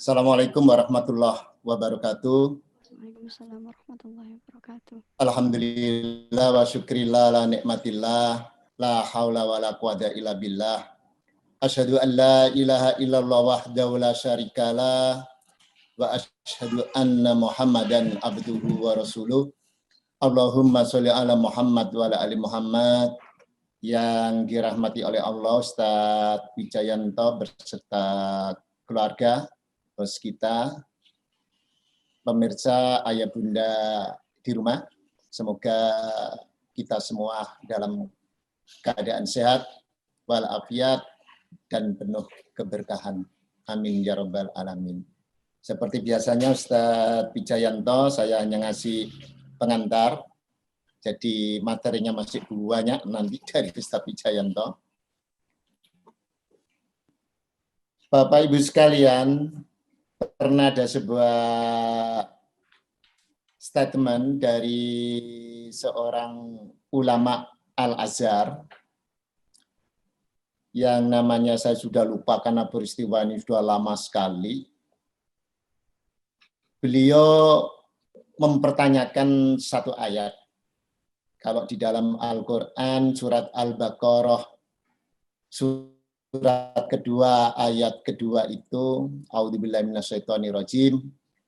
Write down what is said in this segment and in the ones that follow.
Assalamualaikum warahmatullahi wabarakatuh. Waalaikumsalam warahmatullahi wabarakatuh. Alhamdulillah wa syukrillah la nikmatillah la haula wa la quwata illa billah. Asyhadu an la ilaha illallah wahdahu la syarikalah wa asyhadu anna Muhammadan abduhu wa rasuluh. Allahumma sholli ala Muhammad wa ala ali Muhammad. Yang dirahmati oleh Allah, Ustadz Wijayanto berserta keluarga, bos kita, pemirsa, ayah bunda di rumah, semoga kita semua dalam keadaan sehat, walafiat, dan penuh keberkahan. Amin ya rabbal alamin. Seperti biasanya Ustadz Wijayanto, saya hanya ngasih pengantar, jadi materinya masih banyak nanti dari Ustadz Wijayanto. Bapak Ibu sekalian, pernah ada sebuah statement dari seorang ulama Al-Azhar yang namanya saya sudah lupa karena peristiwa ini sudah lama sekali. Beliau mempertanyakan satu ayat. Kalau di dalam Al-Quran surat Al-Baqarah surat kedua ayat kedua itu a'udzubillahi minasyaitonirrajim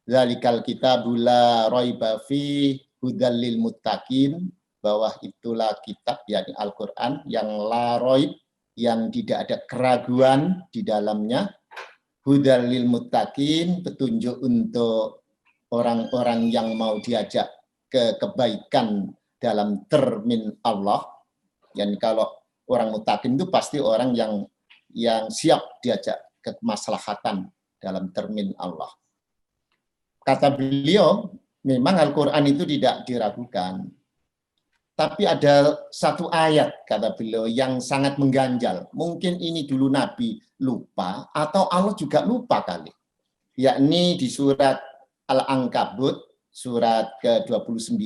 zalikal kitabul la raiba fi hudal lil muttaqin, bahwa itulah kitab yakni Al-Quran yang la raib, yang tidak ada keraguan di dalamnya, hudal lil muttaqin, petunjuk untuk orang-orang yang mau diajak ke kebaikan dalam termin Allah. Yani kalau orang muttaqin itu pasti orang yang siap diajak ke kemaslahatan dalam termin Allah. Kata beliau, memang Al-Quran itu tidak diragukan. Tapi ada satu ayat, kata beliau, yang sangat mengganjal. Mungkin ini dulu Nabi lupa, atau Allah juga lupa kali. Yakni di surat Al-Ankabut, surat ke-29,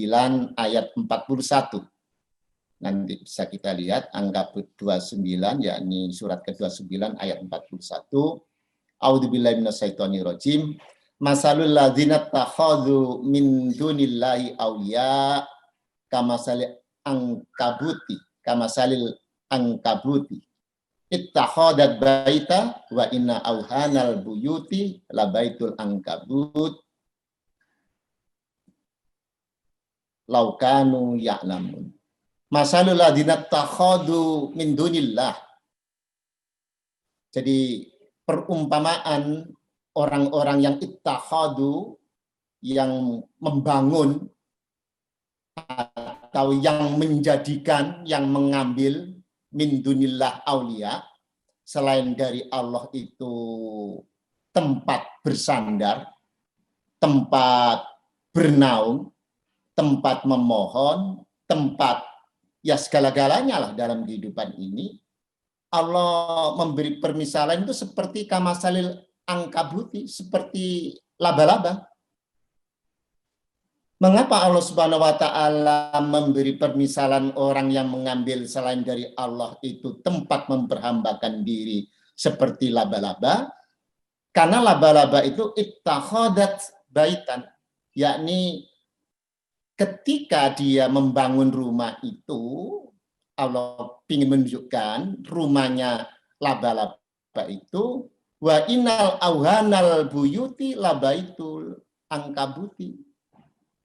ayat 41. Nanti bisa kita lihat Ankabut 29, yakni surat ke-29 ayat 41. A'udzubillahi minasyaitonirrajim. Masalul ladzina takhadzu min dunillahi awliya kamasalil angkabuti ittakhadat baita wa inna auhanal buyuti labaitul ankabut laukanu ya'lamun. Masalul ladzina takhadzu min dunillah. Jadi perumpamaan orang-orang yang ittakhadu, yang membangun atau yang menjadikan, yang mengambil min dunillah aulia, selain dari Allah itu tempat bersandar, tempat bernaung, tempat memohon, tempat ya segala-galanya lah dalam kehidupan ini. Allah memberi permisalan itu seperti kamasalil angkabuti, seperti laba-laba. Mengapa Allah Subhanahu wa taala memberi permisalan orang yang mengambil selain dari Allah itu tempat memperhambakan diri seperti laba-laba? Karena laba-laba itu ittakhadat baitan, yakni ketika dia membangun rumah itu, Allah ingin menunjukkan rumahnya laba-laba itu, wa innal auhanal buyuti labaitul angkabuti.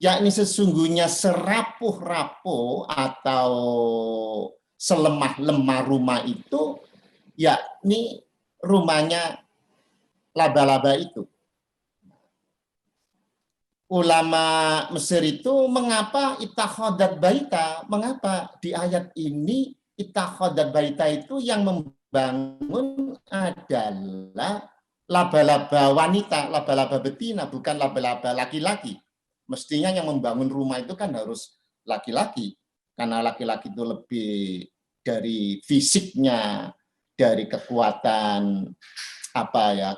Yakni sesungguhnya serapuh-rapuh atau selemah-lemah rumah itu, yakni rumahnya laba-laba itu. Ulama Mesir itu mengapa ittakhadat baita? Mengapa di ayat ini ittakhadat baita itu yang membangun adalah laba-laba wanita, laba-laba betina, bukan laba-laba laki-laki. Mestinya yang membangun rumah itu kan harus laki-laki, karena laki-laki itu lebih dari fisiknya, dari kekuatan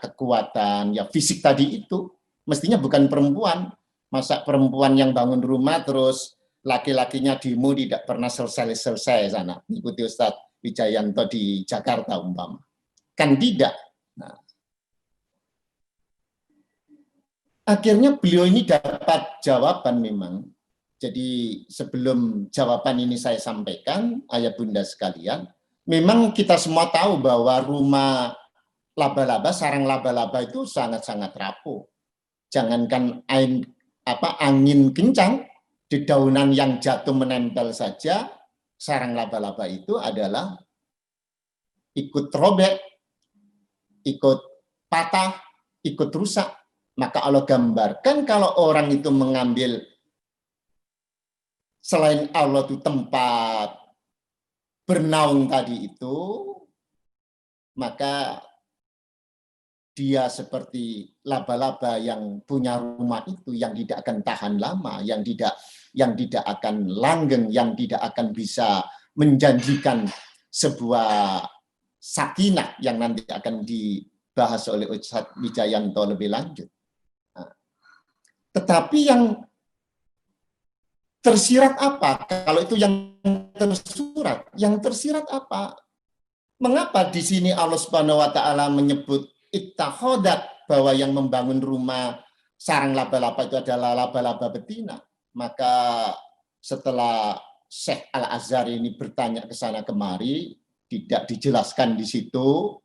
kekuatan fisik tadi itu, mestinya bukan perempuan. Masa perempuan yang bangun rumah terus laki-lakinya demo tidak pernah selesai sana, ikuti Ustadz Wijayanto di Jakarta umpama. Kan tidak. Nah, akhirnya beliau ini dapat jawaban memang. Jadi sebelum jawaban ini saya sampaikan, ayah bunda sekalian, memang kita semua tahu bahwa rumah laba-laba, sarang laba-laba itu sangat-sangat rapuh. Jangankan angin kencang, dedaunan yang jatuh menempel saja, sarang laba-laba itu adalah ikut robek, ikut patah, ikut rusak. Maka Allah gambarkan kalau orang itu mengambil selain Allah itu tempat bernaung tadi itu, maka dia seperti laba-laba yang punya rumah itu, yang tidak akan tahan lama, yang tidak akan langgeng, yang tidak akan bisa menjanjikan sebuah sakinah yang nanti akan dibahas oleh Ustadz Wijayanto lebih lanjut. Nah, tetapi yang tersirat apa? Kalau itu yang tersurat, yang tersirat apa? Mengapa di sini Allah Subhanahu wa taala menyebut ittakhadat, bahwa yang membangun rumah sarang laba-laba itu adalah laba-laba betina? Maka setelah Syekh Al-Azhar ini bertanya ke sana kemari, tidak dijelaskan di situ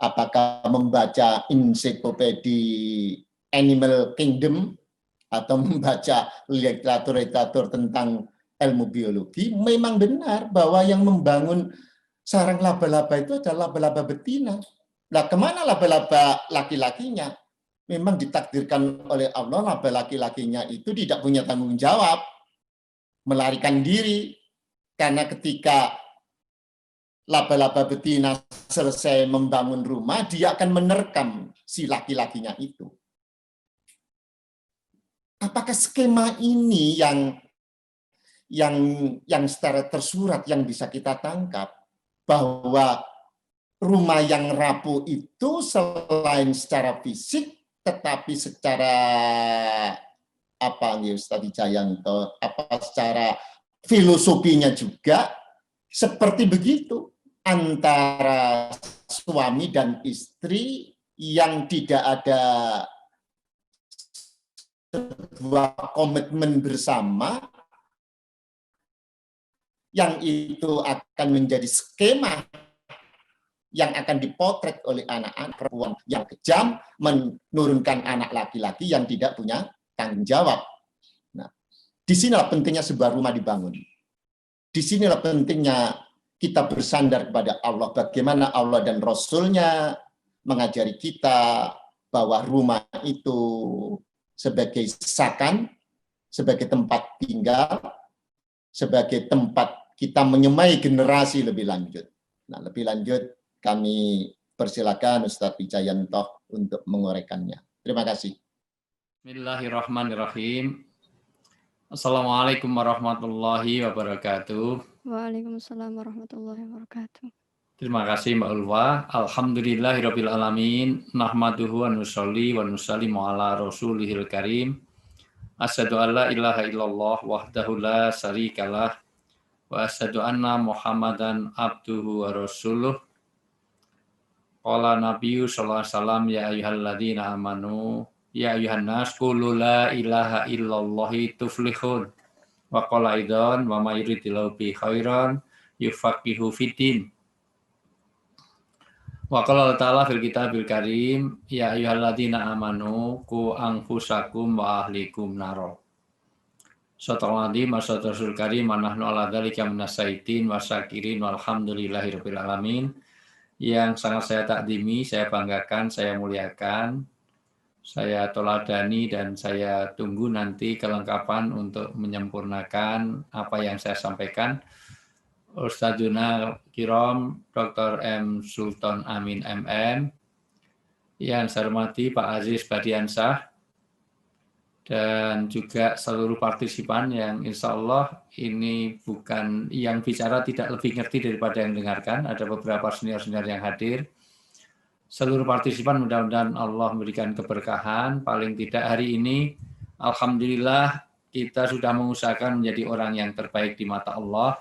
apakah membaca ensiklopedia Animal Kingdom atau membaca literatur tentang ilmu biologi. Memang benar bahwa yang membangun sarang laba-laba itu adalah laba-laba betina. Nah, kemana laba-laba laki-lakinya? Memang ditakdirkan oleh Allah, laba laki-lakinya itu tidak punya tanggung jawab, melarikan diri. Karena ketika laba-laba betina selesai membangun rumah, dia akan menerkam si laki-lakinya itu. Apakah skema ini yang secara tersurat yang bisa kita tangkap, bahwa rumah yang rapuh itu selain secara fisik, tetapi secara Ustadz Wijayanto, secara filosofinya juga seperti begitu, antara suami dan istri yang tidak ada sebuah komitmen bersama, yang itu akan menjadi skema yang akan dipotret oleh anak-anak perempuan yang kejam, menurunkan anak laki-laki yang tidak punya tanggung jawab. Nah, disinilah pentingnya sebuah rumah dibangun. Disinilah pentingnya kita bersandar kepada Allah, bagaimana Allah dan Rasul-Nya mengajari kita bahwa rumah itu sebagai sakan, sebagai tempat tinggal, sebagai tempat kita menyemai generasi lebih lanjut. Nah, lebih lanjut kami persilakan Ustadz Wijayanto untuk menguraikannya. Terima kasih. Bismillahirrahmanirrahim. Assalamualaikum warahmatullahi wabarakatuh. Waalaikumsalam warahmatullahi wabarakatuh. Terima kasih Mbak Ulwa. Alhamdulillahirabbil alamin. Nahmaduhu wa nusolli wa nusallimu ala rasulihil karim. Asyhadu an la ilaha illallah wahdahu la syarikalah wa asyhadu anna Muhammadan abduhu wa rasuluh. Qala Nabiyyu sallallahu alaihi wasallam, ya ayyuhalladzina amanu ya ayyuhan nas qulu la ilaha illallah tuflihun. Wa qala aidan wa may yuridillahu bi khairan yufaqihu fiddin. Wa qala ta'ala fil kitabil karim, ya ayyuhalladzina amanu qu anfusakum wa ahlikum naro. Sallallahu alaihi wasallam karim, nahnu ala dzalika minasyaitin wasyakirin walhamdulillahirabbil alamin. Yang sangat saya takdimi, saya banggakan, saya muliakan, saya toladani, dan saya tunggu nanti kelengkapan untuk menyempurnakan apa yang saya sampaikan. Ustadzuna Kiram Dr. M. Sultan Amin MM, yang saya hormati Pak Aziz Badiansah, dan juga seluruh partisipan yang insya Allah ini bukan yang bicara tidak lebih ngerti daripada yang dengarkan. Ada beberapa senior-senior yang hadir. Seluruh partisipan mudah-mudahan Allah memberikan keberkahan. Paling tidak hari ini, alhamdulillah kita sudah mengusahakan menjadi orang yang terbaik di mata Allah.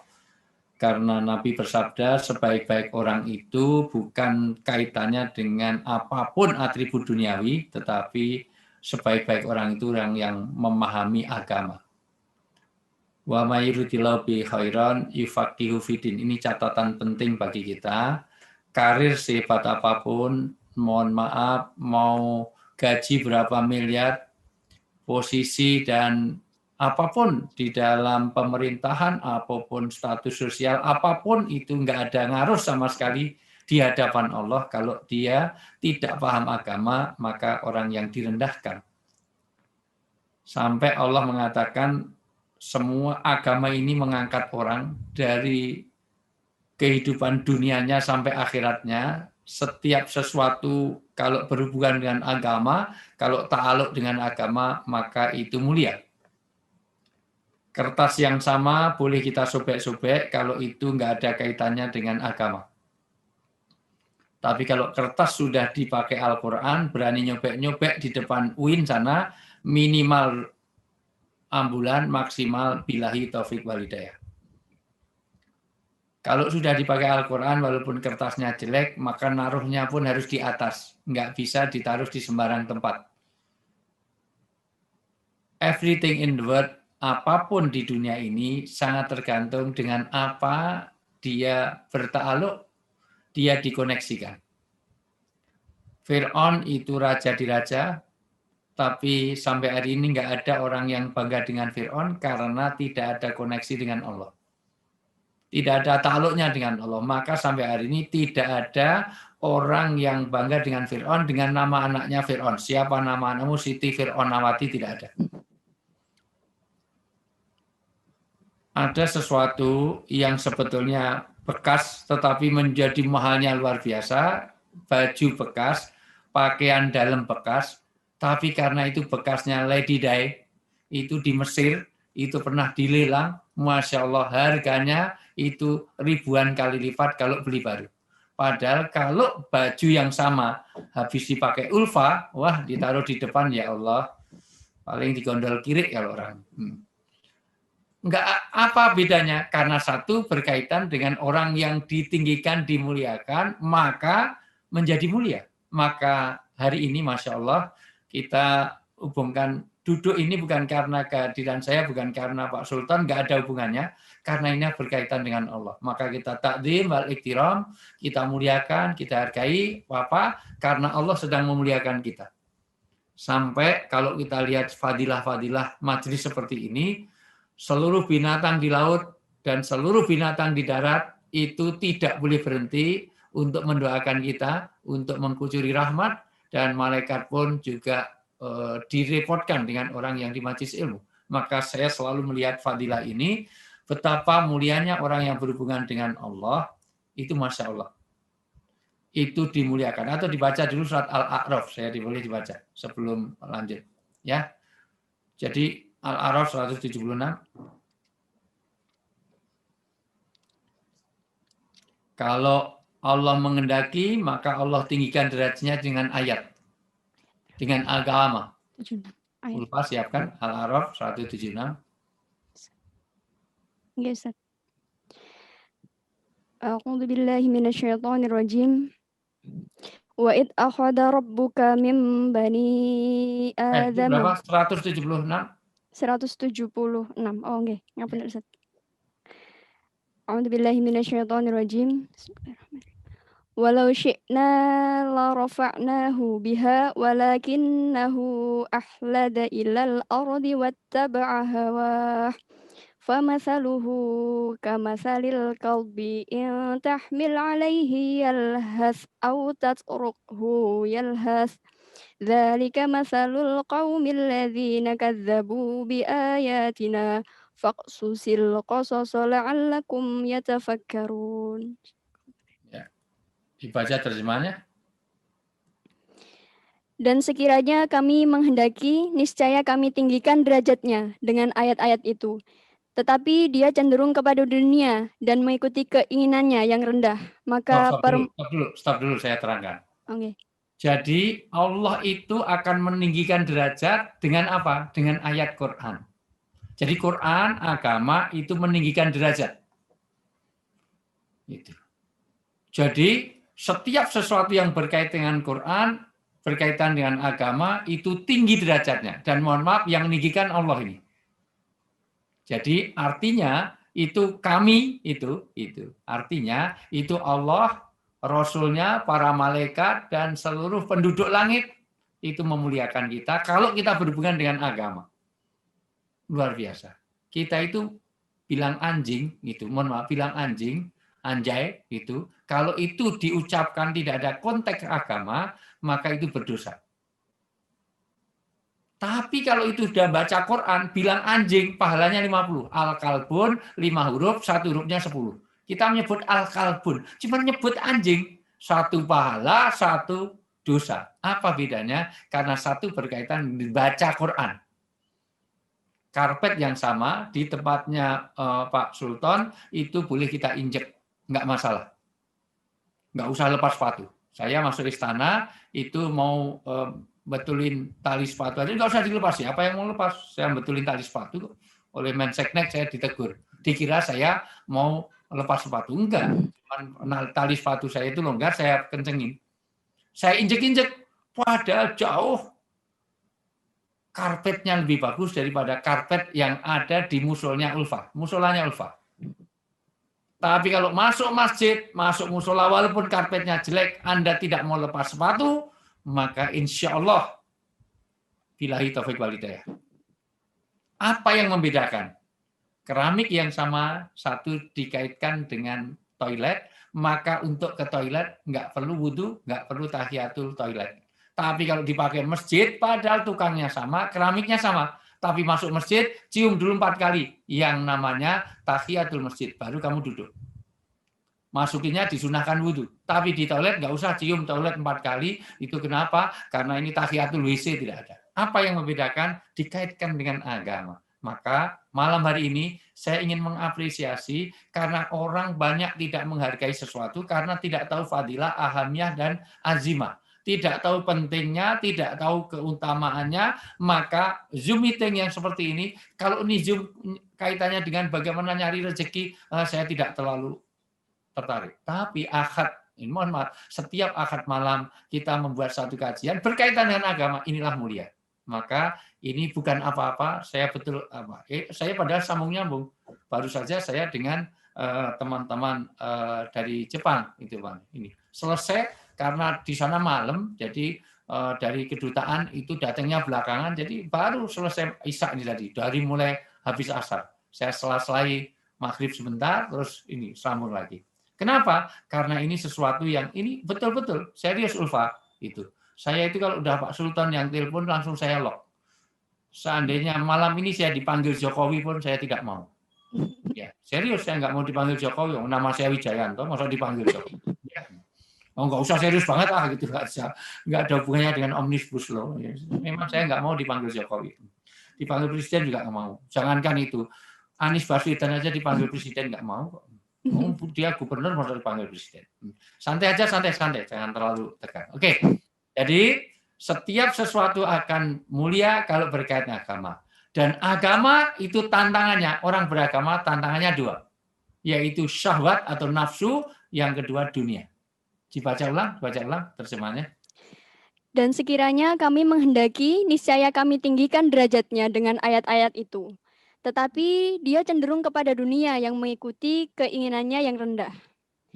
Karena Nabi bersabda, sebaik-baik orang itu bukan kaitannya dengan apapun atribut duniawi, tetapi sebaik-baik orang itu orang yang memahami agama. Wa may yuridillahu bi khairan yufaqihu fiddin. Ini catatan penting bagi kita. Karir sifat apapun, mohon maaf, mau gaji berapa miliar, posisi dan apapun di dalam pemerintahan, apapun status sosial, apapun itu nggak ada ngaruh sama sekali di hadapan Allah. Kalau dia tidak paham agama, maka orang yang direndahkan. Sampai Allah mengatakan semua agama ini mengangkat orang dari kehidupan dunianya sampai akhiratnya. Setiap sesuatu kalau berhubungan dengan agama, kalau ta'aluk dengan agama, maka itu mulia. Kertas yang sama boleh kita sobek-sobek kalau itu nggak ada kaitannya dengan agama. Tapi kalau kertas sudah dipakai Al-Quran, berani nyobek-nyobek di depan UIN sana, minimal ambulan, maksimal billahi taufik walhidayah. Kalau sudah dipakai Al-Quran, walaupun kertasnya jelek, maka naruhnya pun harus di atas. Nggak bisa ditaruh di sembarang tempat. Everything in the world, apapun di dunia ini sangat tergantung dengan apa dia berta'aluk, dia dikoneksikan. Fir'aun itu raja di raja, tapi sampai hari ini nggak ada orang yang bangga dengan Fir'aun karena tidak ada koneksi dengan Allah. Tidak ada ta'aluknya dengan Allah. Maka sampai hari ini tidak ada orang yang bangga dengan Fir'aun dengan nama anaknya Fir'aun. Siapa nama anakmu? Siti Fir'aunawati, tidak ada. Ada sesuatu yang sebetulnya bekas tetapi menjadi mahalnya luar biasa, baju bekas, pakaian dalam bekas, tapi karena itu bekasnya Lady Di, itu di Mesir, itu pernah dilelang, Masya Allah harganya itu ribuan kali lipat kalau beli baru. Padahal kalau baju yang sama habis dipakai ulfa, wah ditaruh di depan, ya Allah, paling digondol kiri kalau orang. Enggak apa bedanya, karena satu berkaitan dengan orang yang ditinggikan, dimuliakan, maka menjadi mulia. Maka hari ini Masya Allah kita hubungkan duduk ini bukan karena kehadiran saya, bukan karena Pak Sultan, enggak ada hubungannya, karena ini berkaitan dengan Allah. Maka kita takdim wal iktiram, kita muliakan, kita hargai Bapak, karena Allah sedang memuliakan kita. Sampai kalau kita lihat fadilah-fadilah majelis seperti ini, seluruh binatang di laut dan seluruh binatang di darat itu tidak boleh berhenti untuk mendoakan kita, untuk mengkucuri rahmat, dan malaikat pun juga direpotkan dengan orang yang di majelis ilmu. Maka saya selalu melihat fadilah ini, betapa mulianya orang yang berhubungan dengan Allah, itu Masya Allah. Itu dimuliakan. Atau dibaca dulu surat Al-A'raf, saya boleh dibaca sebelum lanjut. Ya. Jadi Al-A'raf 176. Kalau Allah mengendaki, maka Allah tinggikan derajatnya dengan ayat. Dengan agama. Ulfa siapkan Al-A'raf 176. Nggak, Ustaz. A'udzu billahi minasyaitonir rajim. Wa id akhadha rabbuka min bani Adam. Berapa? 176. 176. Oh, nggih. Ngapunten, Ustaz. A'udzu billahi minasyaitonir rajim. Bismillahirrahmanirrahim. Walau syi'na la rafa'nahu biha walakinnahu ahlada ilal ardi wattaba'a hawah. Famathaluhu kamathalil kalbi in tahmil alaihi yalhath aw tatrukhu yalhath. Dzalika mathalul qaumil ladzina kadzdzabu biayatina faqsusil qasasa la'allakum yatafakkarun. Dibaca terjemahannya. Dan sekiranya kami menghendaki, niscaya kami tinggikan derajatnya dengan ayat-ayat itu. Tetapi dia cenderung kepada dunia dan mengikuti keinginannya yang rendah. Maka Stop dulu, saya terangkan. Okay. Jadi Allah itu akan meninggikan derajat dengan apa? Dengan ayat Quran. Jadi Quran, agama itu meninggikan derajat. Gitu. Jadi setiap sesuatu yang berkait dengan Quran, berkaitan dengan agama itu tinggi derajatnya. Dan mohon maaf, yang meninggikan Allah ini. Jadi artinya itu kami itu artinya itu Allah, Rasulnya, para malaikat dan seluruh penduduk langit itu memuliakan kita kalau kita berhubungan dengan agama. Luar biasa. Kita itu bilang anjing itu, mohon maaf, bilang anjing, anjay itu, kalau itu diucapkan tidak ada konteks agama, maka itu berdosa. Tapi kalau itu sudah baca Quran, bilang anjing, pahalanya 50. Al-kalbun, 5 huruf, 1 hurufnya 10. Kita menyebut al-kalbun, cuma menyebut anjing. 1 pahala, 1 dosa. Apa bedanya? Karena 1 berkaitan baca Quran. Karpet yang sama di tempatnya Pak Sultan, itu boleh kita injek, nggak masalah. Nggak usah lepas sepatu. Saya masuk istana, itu mau betulin tali sepatu aja nggak usah dilepas ya. Apa yang mau lepas? Saya betulin tali sepatu oleh Menseknek, saya ditegur. Dikira saya mau lepas sepatu. Enggak. Tali sepatu saya itu longgar, saya kencengin. Saya injek-injek. Padahal jauh karpetnya lebih bagus daripada karpet yang ada di musolanya Ulfa. Tapi kalau masuk masjid, masuk musola, walaupun karpetnya jelek, Anda tidak mau lepas sepatu, maka insya Allah billahi taufiq wal hidayah. Apa yang membedakan? Keramik yang sama, 1 dikaitkan dengan toilet, maka untuk ke toilet nggak perlu wudhu, nggak perlu tahiyatul toilet. Tapi kalau dipakai masjid, padahal tukangnya sama, keramiknya sama, tapi masuk masjid, cium dulu 4 kali, yang namanya tahiyatul masjid, baru kamu duduk. Masukinnya disunahkan wudhu. Tapi di toilet nggak usah cium toilet 4 kali. Itu kenapa? Karena ini tahiyatul WC tidak ada. Apa yang membedakan? Dikaitkan dengan agama. Maka malam hari ini saya ingin mengapresiasi karena orang banyak tidak menghargai sesuatu karena tidak tahu fadilah, ahamiyah, dan azimah. Tidak tahu pentingnya, tidak tahu keutamaannya, maka Zoom meeting yang seperti ini, kalau ini Zoom kaitannya dengan bagaimana nyari rezeki, saya tidak terlalu tertarik. Tapi Ahad, mohon maaf, setiap Ahad malam kita membuat satu kajian berkaitan dengan agama, inilah mulia. Maka ini bukan apa-apa, saya betul apa. Saya padahal sambung nyambung. Baru saja saya dengan teman-teman dari Jepang itu Bang. Ini selesai karena di sana malam, jadi dari kedutaan itu datangnya belakangan, jadi baru selesai Isya ini tadi, dari mulai habis asar. Saya selesai maghrib sebentar, terus ini sambung lagi. Kenapa? Karena ini sesuatu yang ini betul-betul serius Ulfa itu. Saya itu kalau udah Pak Sultan yang telepon langsung saya lock. Seandainya malam ini saya dipanggil Jokowi pun saya tidak mau. Ya, serius saya nggak mau dipanggil Jokowi. Nama saya Wijayanto, masa dipanggil Jokowi. Ya. Oh, nggak usah serius banget lah gitu, nggak ada hubungannya dengan omnibus law. Memang saya nggak mau dipanggil Jokowi. Dipanggil presiden juga nggak mau. Jangankan itu, Anies Baswedan aja dipanggil presiden nggak mau. Dia gubernur mau dipanggil presiden. Santai aja, santai, jangan terlalu tegang. Oke, jadi setiap sesuatu akan mulia kalau berkaitan agama. Dan agama itu tantangannya, orang beragama tantangannya 2, yaitu syahwat atau nafsu, yang kedua dunia. Dibaca ulang terjemahannya. Dan sekiranya kami menghendaki, niscaya kami tinggikan derajatnya dengan ayat-ayat itu. Tetapi dia cenderung kepada dunia yang mengikuti keinginannya yang rendah.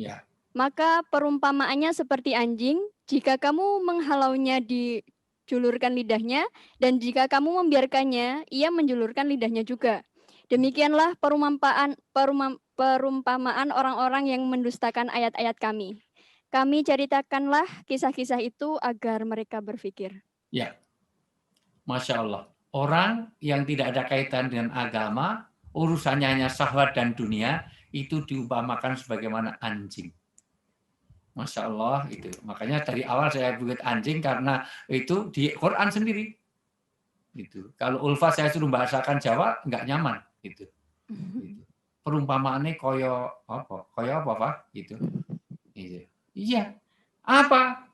Ya. Maka perumpamaannya seperti anjing, jika kamu menghalaunya dijulurkan lidahnya, dan jika kamu membiarkannya, ia menjulurkan lidahnya juga. Demikianlah perumpamaan orang-orang yang mendustakan ayat-ayat kami. Kami ceritakanlah kisah-kisah itu agar mereka berpikir. Ya, Masya Allah. Orang yang tidak ada kaitan dengan agama, urusannya hanya syahwat dan dunia, itu diumpamakan sebagaimana anjing. Masya Allah itu. Makanya dari awal saya buat anjing karena itu di Quran sendiri. Gitu. Kalau Ulfa saya suruh bahasakan Jawa nggak nyaman. Gitu. Perumpamaannya koyo apa Pak? Gitu. Iya. Apa?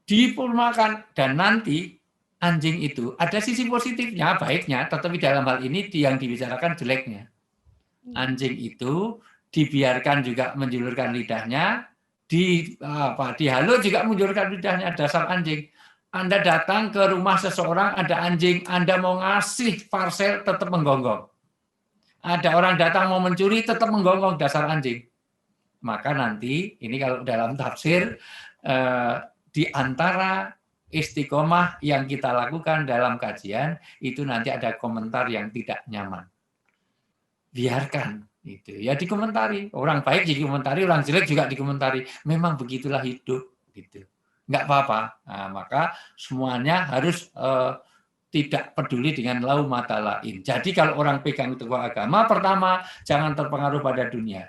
Diperumpamakan dan nanti anjing itu ada sisi positifnya, baiknya, tetapi dalam hal ini yang dibicarakan jeleknya. Anjing itu dibiarkan juga menjulurkan lidahnya, dihalu juga menjulurkan lidahnya, dasar anjing. Anda datang ke rumah seseorang, ada anjing, Anda mau ngasih parcel, tetap menggonggong. Ada orang datang mau mencuri, tetap menggonggong, dasar anjing. Maka nanti, ini kalau dalam tafsir, di antara istiqomah yang kita lakukan dalam kajian, itu nanti ada komentar yang tidak nyaman. Biarkan. Gitu. Ya dikomentari. Orang baik dikomentari, orang jelek juga dikomentari. Memang begitulah hidup. Gitu. Nggak apa-apa. Nah, maka semuanya harus tidak peduli dengan lau mata lain. Jadi kalau orang pegang teguh agama, pertama, jangan terpengaruh pada dunia.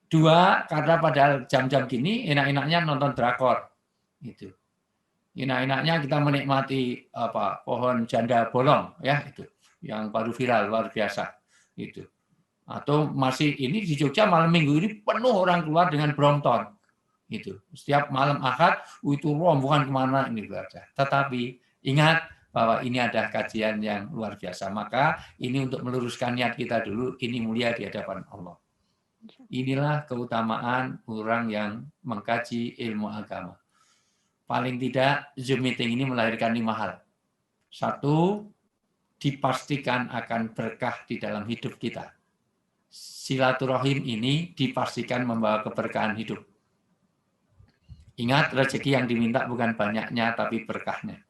Dua, karena pada jam-jam gini, enak-enaknya nonton drakor. Gitu. Enak-enaknya kita menikmati pohon janda bolong, ya itu yang baru viral, luar biasa. Itu. Atau masih ini di Jogja malam minggu ini penuh orang keluar dengan Brompton. Gitu. Setiap malam Ahad itu rombongan kemana ini saja. Tetapi ingat bahwa ini ada kajian yang luar biasa. Maka ini untuk meluruskan niat kita dulu, ini mulia di hadapan Allah. Inilah keutamaan orang yang mengkaji ilmu agama. Paling tidak Zoom meeting ini melahirkan 5 hal. 1, dipastikan akan berkah di dalam hidup kita. Silaturahim ini dipastikan membawa keberkahan hidup. Ingat, rezeki yang diminta bukan banyaknya, tapi berkahnya.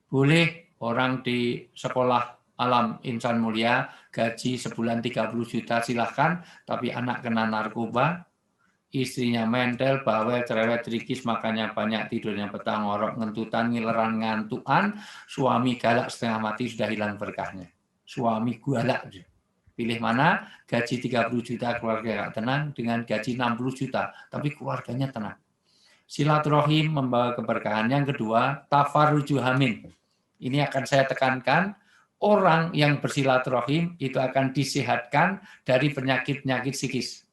Boleh orang di sekolah alam insan mulia, gaji sebulan 30 juta, silahkan, tapi anak kena narkoba, istrinya mentel, bawel, cerewet, trikis, makannya banyak, tidurnya petang, ngorok, ngentutan, ngileran, ngantuan, suami galak setengah mati, sudah hilang berkahnya. Suami galak. Pilih mana? Gaji 30 juta keluarga gak tenang dengan gaji 60 juta, tapi keluarganya tenang. Silaturahim membawa keberkahan. Yang kedua, tafarruju hamin. Ini akan saya tekankan, orang yang bersilaturahim itu akan disehatkan dari penyakit-penyakit psikis.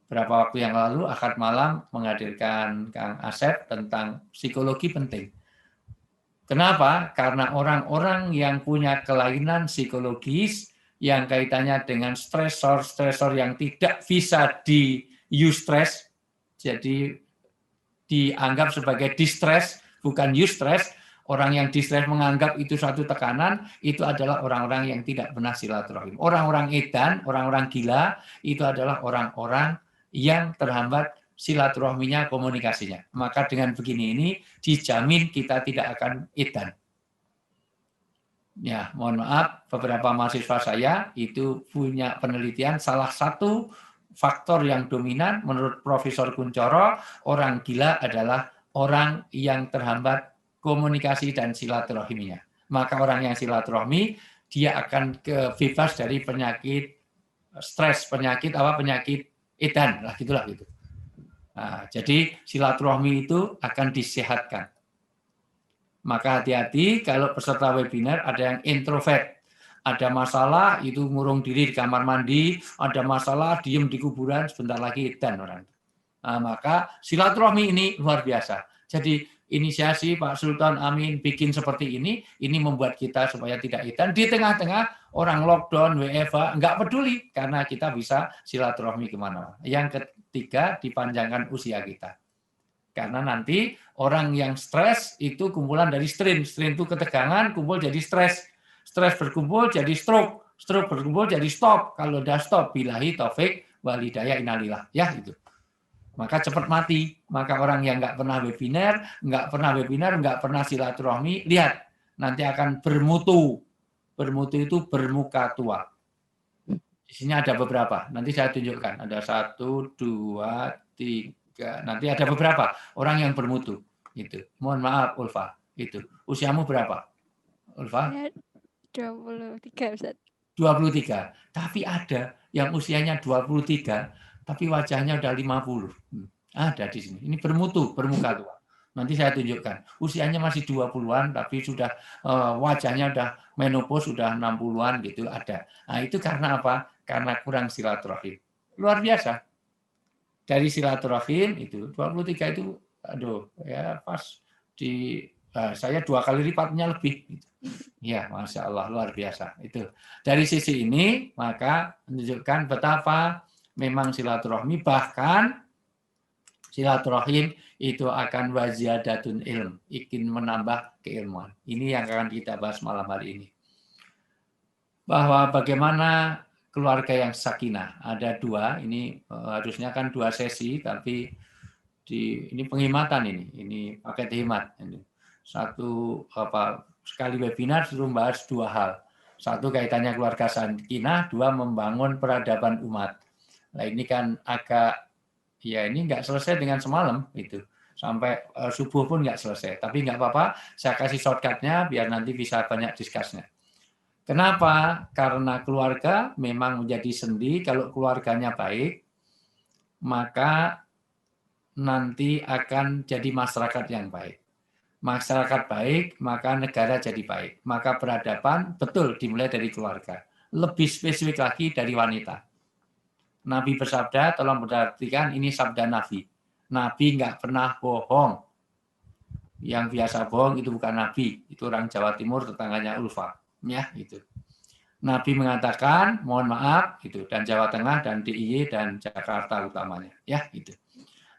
Berapa waktu yang lalu, Ahad malam menghadirkan Kang Asep tentang psikologi penting. Kenapa? Karena orang-orang yang punya kelainan psikologis, yang kaitannya dengan stresor yang tidak bisa di-eustress, jadi dianggap sebagai distress, bukan eustress. Orang yang distress menganggap itu suatu tekanan, itu adalah orang-orang yang tidak pernah silaturahim. Orang-orang edan, orang-orang gila, itu adalah orang-orang yang terhambat silaturahminya, komunikasinya. Maka dengan begini ini, dijamin kita tidak akan edan. Ya, mohon maaf, beberapa mahasiswa saya itu punya penelitian, salah satu faktor yang dominan menurut Profesor Kuncoro, orang gila adalah orang yang terhambat komunikasi dan silaturahminya. Maka orang yang silaturahmi, dia akan bebas dari penyakit stres, penyakit edan, lah gitulah gitu. Nah, jadi silaturahmi itu akan disehatkan. Maka hati-hati kalau peserta webinar ada yang introvert, ada masalah itu ngurung diri di kamar mandi, ada masalah diem di kuburan, sebentar lagi edan orang. Nah, maka silaturahmi ini luar biasa. Jadi inisiasi Pak Sultan Amin bikin seperti ini membuat kita supaya tidak edan. Di tengah-tengah orang lockdown, WFH, nggak peduli karena kita bisa silaturahmi kemana-mana. Yang ketiga, dipanjangkan usia kita. Karena nanti orang yang stres itu kumpulan dari strain. Strain itu ketegangan, kumpul jadi stres. Stres berkumpul jadi stroke. Stroke berkumpul jadi stop. Kalau udah stop, billahi taufik walhidayah innalillah. Ya itu. Maka cepat mati. Maka orang yang nggak pernah webinar, nggak pernah silaturahmi, lihat. Nanti akan bermutu. Bermutu itu bermuka tua. Di sini ada beberapa. Nanti saya tunjukkan. Ada 1, 2, 3. Nanti ada beberapa orang yang bermutu. Gitu. Mohon maaf, Ulfa. Itu. Usiamu berapa, Ulfa? 23, Ustaz. 23. Tapi ada yang usianya 23, tapi wajahnya udah 50. Ada di sini. Ini bermutu, bermuka tua. Nanti saya tunjukkan. Usianya masih 20-an, tapi sudah wajahnya udah menopause, sudah 60-an gitu ada. Nah, itu karena apa? Karena kurang silaturahim. Luar biasa. Dari silaturahim itu 23 itu aduh ya pas di saya 2 kali lipatnya lebih gitu. Ya, Masya Allah, luar biasa itu. Dari sisi ini maka menunjukkan betapa memang silaturahmi, bahkan Silaturahim itu akan waziyadatun ilm, ingin menambah keilmuan. Ini yang akan kita bahas malam hari ini. Bahwa bagaimana keluarga yang sakinah. Ada dua, ini harusnya kan 2 sesi, tapi ini penghematan ini paket hemat. Ini. Satu sekali webinar suruh membahas 2 hal. Satu kaitannya keluarga sakinah, 2 membangun peradaban umat. Nah ini kan agak ini nggak selesai dengan semalam itu, sampai subuh pun nggak selesai. Tapi nggak apa-apa, saya kasih shortcutnya biar nanti bisa banyak diskusnya. Kenapa? Karena keluarga memang menjadi sendi. Kalau keluarganya baik, maka nanti akan jadi masyarakat yang baik. Masyarakat baik, maka negara jadi baik. Maka peradaban betul dimulai dari keluarga. Lebih spesifik lagi dari wanita. Nabi bersabda, tolong perhatikan ini sabda Nabi. Nabi nggak pernah bohong. Yang biasa bohong itu bukan Nabi, itu orang Jawa Timur tetangganya Ulfa. Ya, itu. Nabi mengatakan, mohon maaf, itu dan Jawa Tengah dan DIY dan Jakarta utamanya. Ya, itu.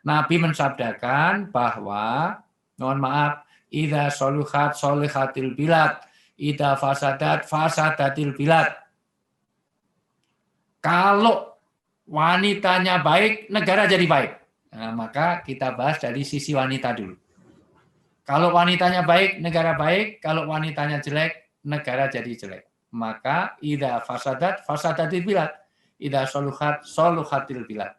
Nabi mensabdakan bahwa, mohon maaf, idza soluhat solihatil bilad, idza fasadat fasadatil bilad. Kalau wanitanya baik, negara jadi baik. Nah, maka kita bahas dari sisi wanita dulu. Kalau wanitanya baik, negara baik. Kalau wanitanya jelek, negara jadi jelek. Maka idza fasadat fasadatil bilad, idza soluhat soluhatil bilad.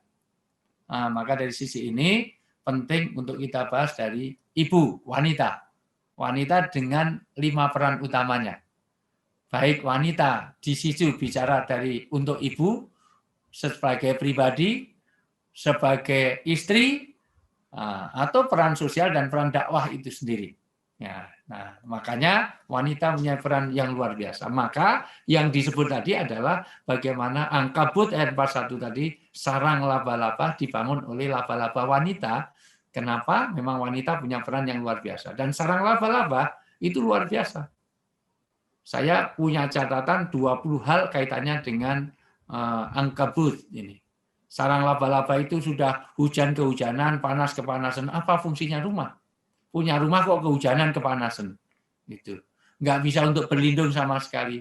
Nah, maka dari sisi ini penting untuk kita bahas dari ibu, wanita. Wanita dengan 5 peran utamanya. Baik wanita di situ bicara dari untuk ibu, sebagai pribadi, sebagai istri, atau peran sosial dan peran dakwah itu sendiri. Ya, nah, makanya wanita punya peran yang luar biasa. Maka yang disebut tadi adalah bagaimana Ankabut ayat 41 tadi, sarang laba-laba dibangun oleh laba-laba wanita. Kenapa? Memang wanita punya peran yang luar biasa. Dan sarang laba-laba itu luar biasa. Saya punya catatan 20 hal kaitannya dengan Ankabut ini. Sarang laba-laba itu sudah hujan kehujanan, panas kepanasan. Apa fungsinya rumah? Punya rumah kok kehujanan kepanasan. Gitu. Nggak bisa untuk berlindung sama sekali.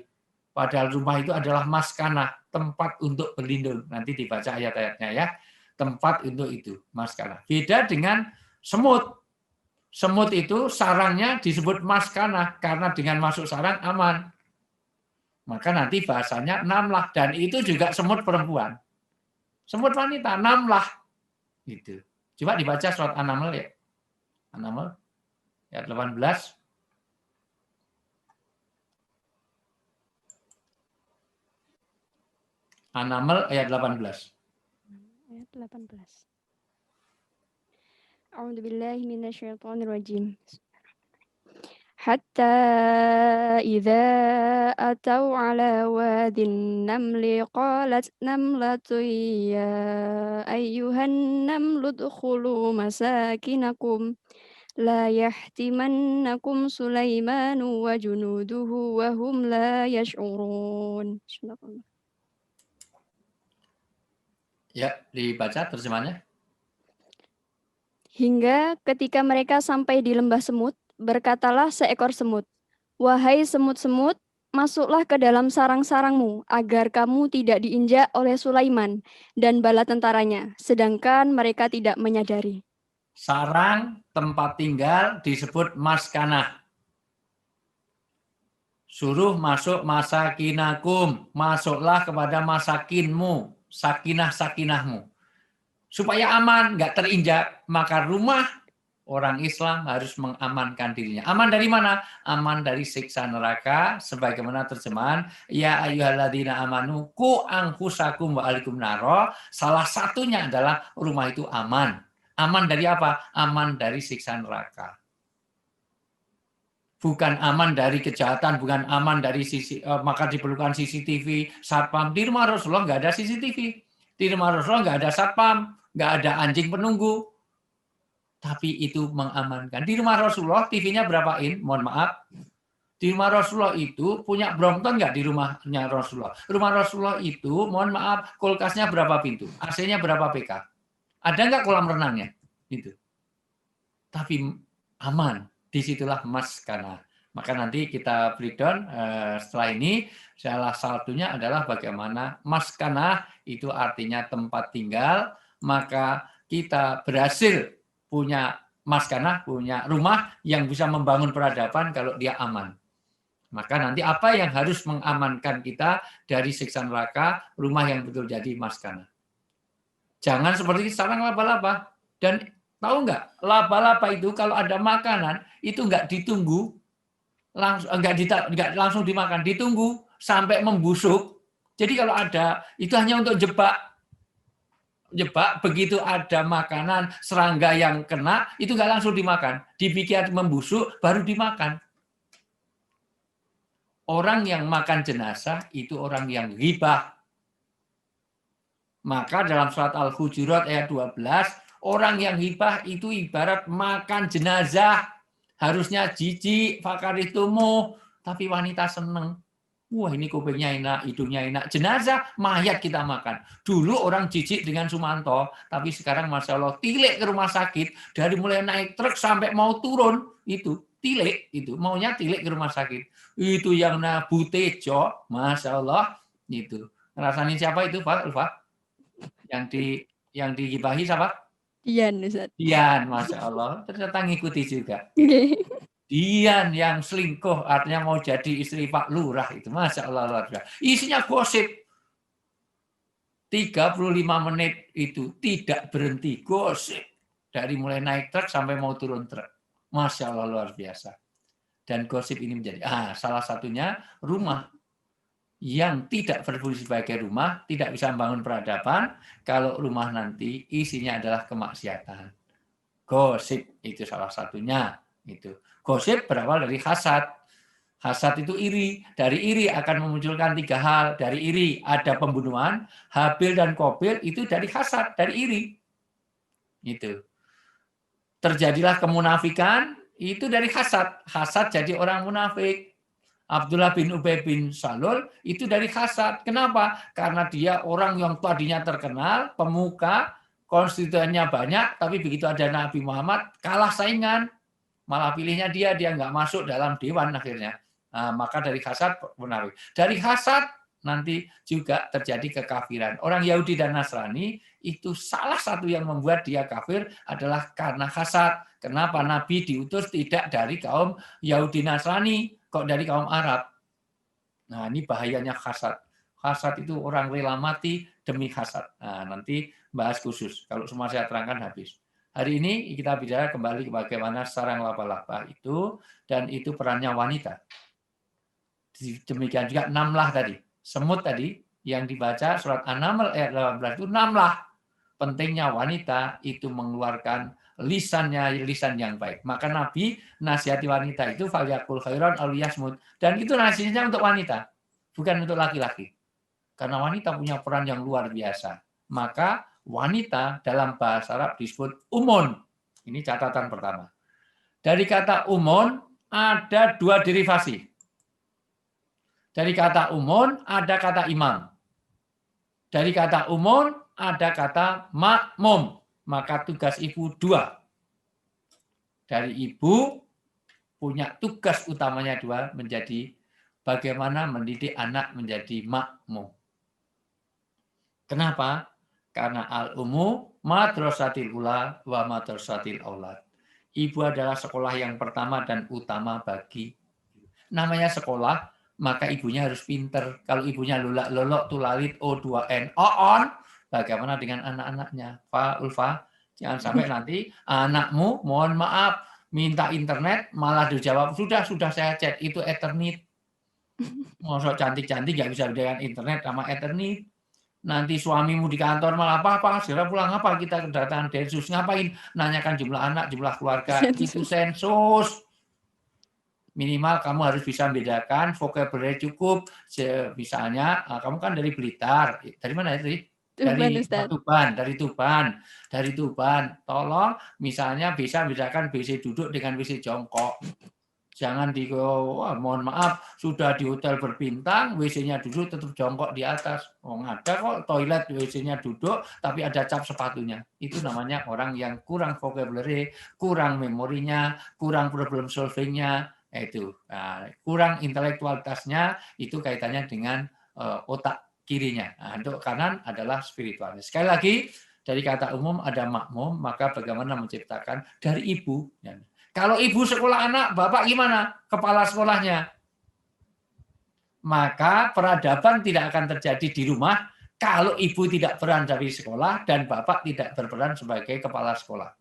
Padahal rumah itu adalah maskanah, tempat untuk berlindung. Nanti dibaca ayat-ayatnya ya. Tempat untuk itu, maskanah. Beda dengan semut. Semut itu sarangnya disebut maskanah karena dengan masuk sarang aman. Maka nanti bahasanya namlah, dan itu juga semut perempuan. Semut wanita, namlah. Gitu. Coba dibaca surat An-Naml ya. An-Naml ayat 18. An-Naml ayat 18. Ayat 18. A'udzubillahi minasyaitonirrajim. Hatta idza atau ala wadin namli qalat namlatun ya ayyuhan namlu udkhulu masakinakum la yahtimannakum Sulaimanu wa junuduhu wa hum la yash'urun. Ya, dibaca terjemahnya. Hingga ketika mereka sampai di lembah semut, berkatalah seekor semut, "Wahai semut-semut, masuklah ke dalam sarang-sarangmu, agar kamu tidak diinjak oleh Sulaiman dan bala tentaranya, sedangkan mereka tidak menyadari." Sarang tempat tinggal disebut maskanah. Suruh masuk masakinakum, masuklah kepada masakinmu, sakinah-sakinahmu. Supaya aman, nggak terinjak, maka rumah orang Islam harus mengamankan dirinya. Aman dari mana? Aman dari siksa neraka, sebagaimana terjemahan, ya ayyuhalladzina amanu qu anfusakum wa ahlikum naro. Salah satunya adalah rumah itu aman. Aman dari apa? Aman dari siksa neraka. Bukan aman dari kejahatan, bukan aman dari maka diperlukan CCTV, satpam. Di rumah Rasulullah nggak ada CCTV. Di rumah Rasulullah nggak ada satpam, nggak ada anjing penunggu. Tapi itu mengamankan. Di rumah Rasulullah TV-nya berapa in? Mohon maaf. Di rumah Rasulullah itu punya Brompton nggak di rumahnya Rasulullah? Rumah Rasulullah itu, mohon maaf, kulkasnya berapa pintu? AC-nya berapa PK? Ada nggak kolam renangnya? itu. Tapi aman, disitulah maskanah. Maka nanti kita breakdown setelah ini, salah satunya adalah bagaimana maskanah itu artinya tempat tinggal, maka kita berhasil punya maskanah, punya rumah yang bisa membangun peradaban kalau dia aman. Maka nanti apa yang harus mengamankan kita dari siksa neraka, rumah yang betul jadi maskanah. Jangan seperti sarang laba-laba. Dan tahu nggak, laba-laba itu kalau ada makanan, itu nggak ditunggu, nggak langsung dimakan, ditunggu sampai membusuk. Jadi kalau ada, itu hanya untuk jebak, begitu ada makanan serangga yang kena, itu nggak langsung dimakan, dibikin membusuk baru dimakan. Orang yang makan jenazah itu orang yang ghibah. Maka dalam surat Al-Hujurat ayat 12, orang yang ghibah itu ibarat makan jenazah. Harusnya jijik, fakaritumu, tapi wanita seneng. Wah, ini kupingnya enak, hidungnya enak. Jenazah, mayat kita makan. Dulu orang jijik dengan Sumanto, tapi sekarang Masya Allah, tilik ke rumah sakit, dari mulai naik truk sampai mau turun, itu tilik, itu maunya tilik ke rumah sakit. Itu yang Nabu Tejo, Masya Allah, itu. Ngerasain siapa itu, Pak Ulfa? Yang digibahi siapa? Dian, Ustaz. Dian, Masya Allah. Ternyata ngikuti juga. Dian yang selingkuh, artinya mau jadi istri Pak Lurah itu. Masya Allah, luar biasa. Isinya gosip. 35 menit itu tidak berhenti gosip. Dari mulai naik truk sampai mau turun truk. Masya Allah, luar biasa. Dan gosip ini menjadi, salah satunya rumah yang tidak berfungsi sebagai rumah, tidak bisa membangun peradaban, kalau rumah nanti isinya adalah kemaksiatan. Gosip itu salah satunya. Itu. Gosip berawal dari hasad. Hasad itu iri. Dari iri akan memunculkan 3 hal. Dari iri ada pembunuhan, Habil dan Qabil itu dari hasad, dari iri. Itu. Terjadilah kemunafikan, itu dari hasad. Hasad jadi orang munafik. Abdullah bin Ubay bin Salul itu dari hasad. Kenapa? Karena dia orang yang tadinya terkenal, pemuka, konstituennya banyak, tapi begitu ada Nabi Muhammad, kalah saingan. Malah pilihnya dia nggak masuk dalam dewan akhirnya. Nah, maka dari hasad munafik. Dari hasad nanti juga terjadi kekafiran. Orang Yahudi dan Nasrani itu salah satu yang membuat dia kafir adalah karena hasad. Kenapa Nabi diutus tidak dari kaum Yahudi Nasrani, kok dari kaum Arab? Nah, ini bahayanya hasad. Hasad itu orang rela mati demi hasad. Nah, nanti bahas khusus. Kalau semua saya terangkan habis. Hari ini kita bicara kembali ke bagaimana sarang laba-laba itu, dan itu perannya wanita. Demikian juga namlah tadi. Semut tadi yang dibaca surat An-Naml ayat 18 itu namlah. Pentingnya wanita itu mengeluarkan lisan yang baik. Maka Nabi nasihati wanita itu falyakul khairan aw liyasmut, dan itu nasihatnya untuk wanita, bukan untuk laki-laki. Karena wanita punya peran yang luar biasa. Maka wanita dalam bahasa Arab disebut umun. Ini catatan pertama. Dari kata umun ada 2 derivasi. Dari kata umun ada kata imam. Dari kata umun ada kata makmum. Maka tugas ibu 2. Dari ibu punya tugas utamanya 2, menjadi bagaimana mendidik anak menjadi makmum. Kenapa? Karena al-ummu madrasatil ula wa madrasatil aulad. Ibu adalah sekolah yang pertama dan utama bagi. Namanya sekolah, maka ibunya harus pinter. Kalau ibunya lolok tulalit O2N on, bagaimana dengan anak-anaknya? Pak Ulfa, jangan sampai nanti anakmu mohon maaf minta internet malah dijawab sudah saya chat itu Ethernet. Masa cantik-cantik nggak bisa dengan internet sama Ethernet. Nanti suamimu di kantor malah apa segera pulang, apa kita kedatangan Densus, ngapain nanyakan jumlah anak, jumlah keluarga. Itu sensus. Minimal kamu harus bisa membedakan vocabulary cukup. Misalnya kamu kan dari Blitar, dari mana itu? Dari Tuban. Tolong misalnya bisa membedakan WC duduk dengan WC jongkok. Jangan mohon maaf, sudah di hotel berbintang, WC-nya duduk tetap jongkok di atas. Ada kok toilet WC-nya duduk, tapi ada cap sepatunya. Itu namanya orang yang kurang vocabulary, kurang memorinya, kurang problem solving-nya, itu. Nah, kurang intelektualitasnya, itu kaitannya dengan otak kirinya. Nah, untuk kanan adalah spiritual. Sekali lagi, dari kata umum ada makmum, maka bagaimana menciptakan dari ibu. Kalau ibu sekolah anak, bapak gimana? Kepala sekolahnya. Maka peradaban tidak akan terjadi di rumah kalau ibu tidak peran dari sekolah dan bapak tidak berperan sebagai kepala sekolah.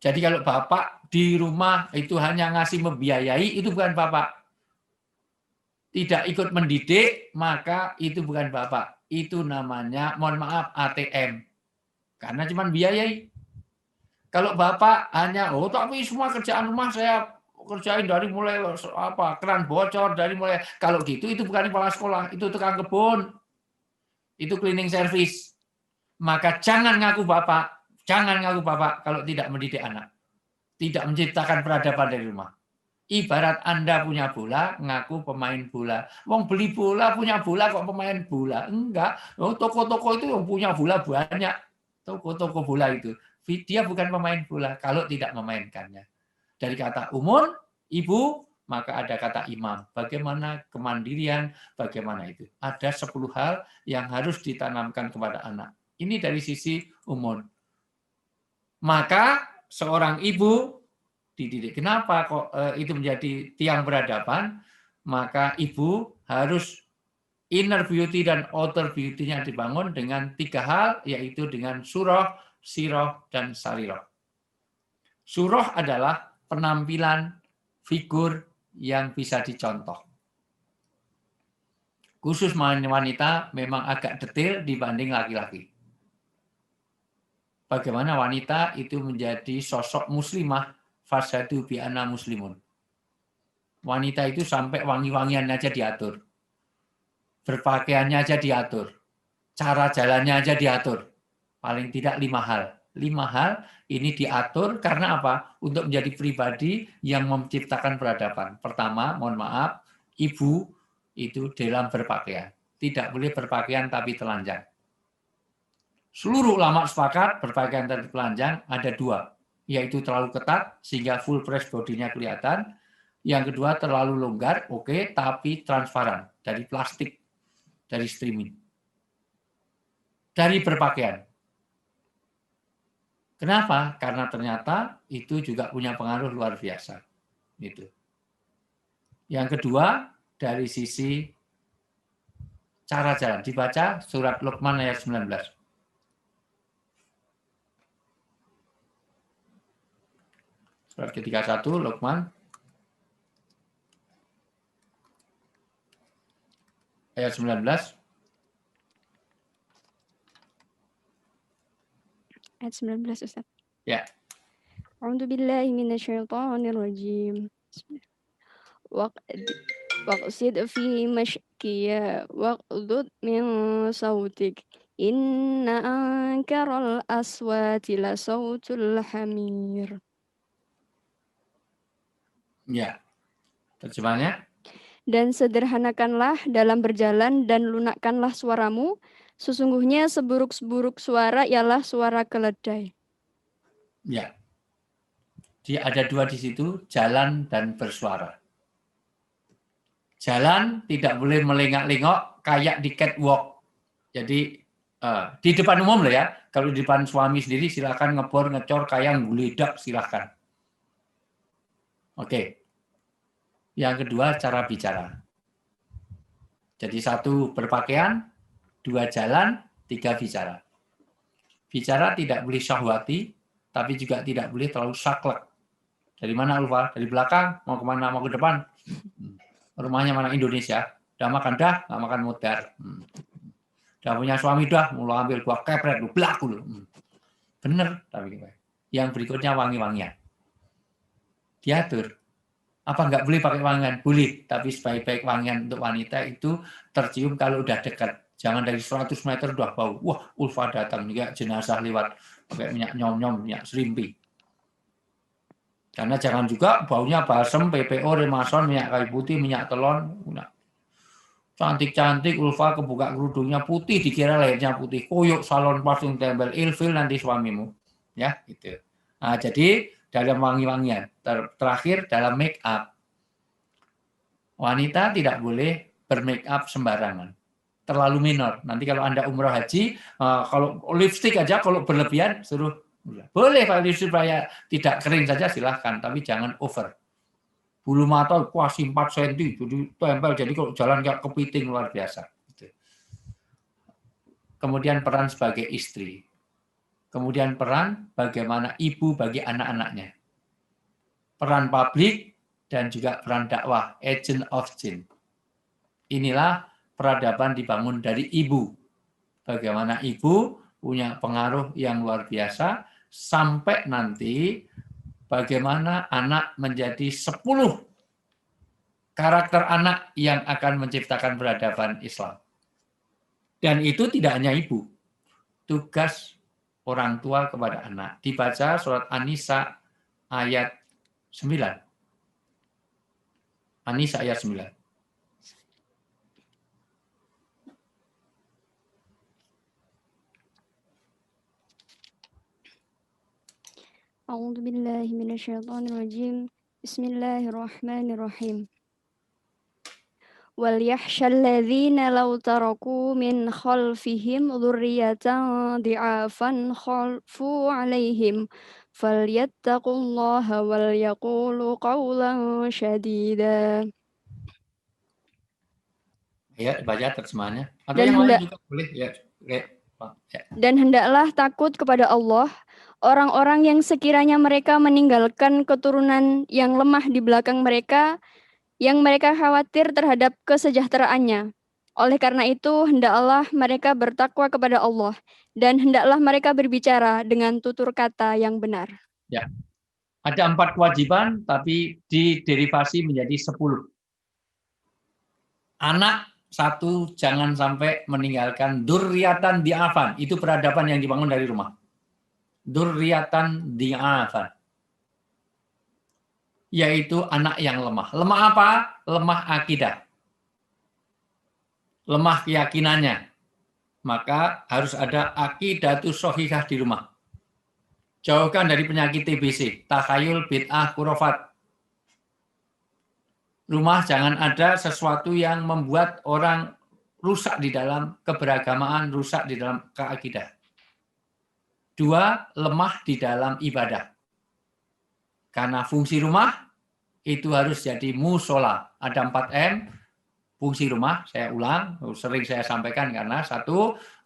Jadi kalau bapak di rumah itu hanya ngasih membiayai, itu bukan bapak. Tidak ikut mendidik, maka itu bukan bapak. Itu namanya, mohon maaf, ATM. Karena cuma biayai. Kalau bapak hanya, tapi semua kerjaan rumah saya kerjain dari mulai keran bocor, dari mulai, kalau gitu itu bukan kepala sekolah, itu tukang kebun, itu cleaning service. Maka jangan ngaku bapak kalau tidak mendidik anak, tidak menciptakan peradaban dari rumah. Ibarat Anda punya bola, ngaku pemain bola. Wong beli bola, punya bola kok pemain bola? Enggak. Toko-toko itu yang punya bola banyak. Toko-toko bola itu. Dia bukan pemain bola kalau tidak memainkannya. Dari kata umur, ibu, maka ada kata imam. Bagaimana kemandirian, bagaimana itu. Ada 10 hal yang harus ditanamkan kepada anak. Ini dari sisi umur. Maka seorang ibu dididik. Kenapa kok itu menjadi tiang peradaban? Maka ibu harus inner beauty dan outer beauty-nya dibangun dengan 3 hal, yaitu dengan surah, siroh, dan sariroh. Surah adalah penampilan figur yang bisa dicontoh. Khusus wanita memang agak detail dibanding laki-laki. Bagaimana wanita itu menjadi sosok muslimah, fasadu bi anna muslimun. Wanita itu sampai wangi-wangian aja diatur. Berpakaiannya aja diatur. Cara jalannya aja diatur. Paling tidak 5 hal. 5 hal ini diatur karena apa? Untuk menjadi pribadi yang menciptakan peradaban. Pertama, mohon maaf, ibu itu dalam berpakaian. Tidak boleh berpakaian tapi telanjang. Seluruh ulama sepakat berpakaian tapi telanjang ada 2. Yaitu terlalu ketat sehingga full press bodinya kelihatan. Yang kedua terlalu longgar, oke, tapi transparan. Dari plastik, dari streaming. Dari berpakaian. Kenapa? Karena ternyata itu juga punya pengaruh luar biasa. Gitu. Yang kedua, dari sisi cara jalan. Dibaca surat Luqman ayat 19. Surat ke-31, Luqman. Ayat 19. Ayat 19, Ustaz. Ya. A'udzu billahi minasyaitonir rajim. Waqsid fi mashkiya waqdud min sautik. Inna ankaral aswati la sautul hamir. Ya. Terjemahnya? Dan sederhanakanlah dalam berjalan dan lunakkanlah suaramu. Sesungguhnya seburuk-seburuk suara ialah suara keledai. Ya. Jadi ada 2 di situ, jalan dan bersuara. Jalan tidak boleh melengak-lengok kayak di catwalk. Jadi di depan umum loh ya. Kalau di depan suami sendiri silakan ngebor, ngecor, kayak ngeledak silakan. Oke. Yang kedua cara bicara. Jadi 1 berpakaian, 2 jalan, 3 bicara. Bicara tidak boleh syahwati, tapi juga tidak boleh terlalu saklek. Dari mana Ulfa? Dari belakang, mau kemana? Mau ke depan? Rumahnya mana? Indonesia. Udah makan dah, nggak makan modar. Udah punya suami dah, mulai ambil gua kepret, lu belaku lu. Bener, tapi yang berikutnya wangi-wangian. Diatur. Apa nggak boleh pakai wangian? Boleh, tapi sebaik-baik wangian untuk wanita itu tercium kalau udah dekat. Jangan dari 100 meter udah bau. Wah, Ulfa datang juga jenazah lewat pakai minyak nyom-nyom, minyak serimpi. Karena jangan juga baunya balsem, PPO, Remason, minyak kayu putih, minyak telon. Cantik-cantik, Ulfa kebuka kerudungnya putih, dikira lehernya putih. Koyok salon parfum tempel, ilfil nanti suamimu. Ya, gitu. Nah, jadi dalam wangi-wangian. Terakhir dalam make up. Wanita tidak boleh bermake up sembarangan. Terlalu minor. Nanti kalau Anda umroh haji, kalau lipstick aja kalau berlebihan suruh boleh Pak lipstick supaya tidak kering saja silahkan, tapi jangan over. Bulu mata kuasi 4 cm, jadi tempel, jadi kalau jalan kayak kepiting luar biasa. Kemudian peran sebagai istri. Kemudian peran bagaimana ibu bagi anak-anaknya. Peran publik dan juga peran dakwah, agent of change. Inilah peradaban dibangun dari ibu. Bagaimana ibu punya pengaruh yang luar biasa sampai nanti bagaimana anak menjadi 10 karakter anak yang akan menciptakan peradaban Islam. Dan itu tidak hanya ibu. Tugas orang tua kepada anak. Dibaca surat An-Nisa ayat 9. An-Nisa ayat 9. A'udzu billahi minasyaitonir rajim. Bismillahirrahmanirrahim. Wal yakhshal ladzina law taraku min khalfihim dzurriyyatan dhi'afan khalfu 'alaihim falyattaqullaha wal yaqulu qawlan shadida. Ya, baca terjemahannya. Atau yang lain juga boleh ya. Dan hendaklah takut kepada Allah orang-orang yang sekiranya mereka meninggalkan keturunan yang lemah di belakang mereka, yang mereka khawatir terhadap kesejahteraannya. Oleh karena itu, hendaklah mereka bertakwa kepada Allah, dan hendaklah mereka berbicara dengan tutur kata yang benar. Ya, ada 4 kewajiban, tapi diderivasi menjadi 10. Anak 1, jangan sampai meninggalkan durriyatan di'afan. Itu peradaban yang dibangun dari rumah. Durriyatan di'afan. Yaitu anak yang lemah. Lemah apa? Lemah akidah. Lemah keyakinannya. Maka harus ada akidatus shahihah di rumah. Jauhkan dari penyakit TBC, takhayul, bid'ah, khurafat. Rumah jangan ada sesuatu yang membuat orang rusak di dalam keberagamaan, rusak di dalam keakidah. 2, lemah di dalam ibadah. Karena fungsi rumah itu harus jadi musola. Ada 4M fungsi rumah, saya ulang, sering saya sampaikan karena 1,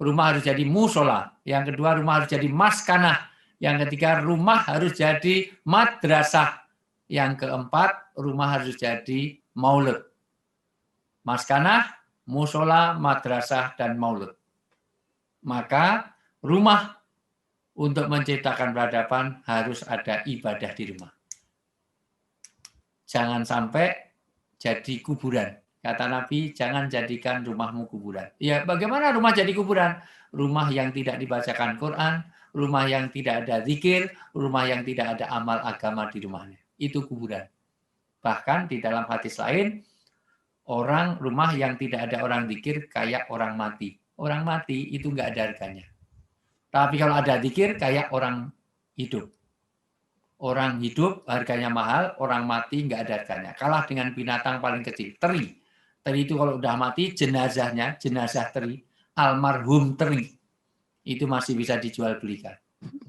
rumah harus jadi musola. Yang kedua, rumah harus jadi maskanah. Yang ketiga, rumah harus jadi madrasah. Yang keempat, rumah harus jadi maulud. Maskanah, musola, madrasah, dan maulud. Maka rumah untuk menciptakan peradaban harus ada ibadah di rumah. Jangan sampai jadi kuburan. Kata Nabi, jangan jadikan rumahmu kuburan. Ya, bagaimana rumah jadi kuburan? Rumah yang tidak dibacakan Quran, rumah yang tidak ada zikir, rumah yang tidak ada amal agama di rumahnya. Itu kuburan. Bahkan di dalam hadis lain, rumah yang tidak ada orang zikir kayak orang mati. Orang mati itu nggak ada harganya. Tapi kalau ada zikir kayak orang hidup. Orang hidup harganya mahal, orang mati nggak ada harganya. Kalah dengan binatang paling kecil, teri. Teri itu kalau udah mati, jenazah teri, almarhum teri, itu masih bisa dijual belikan.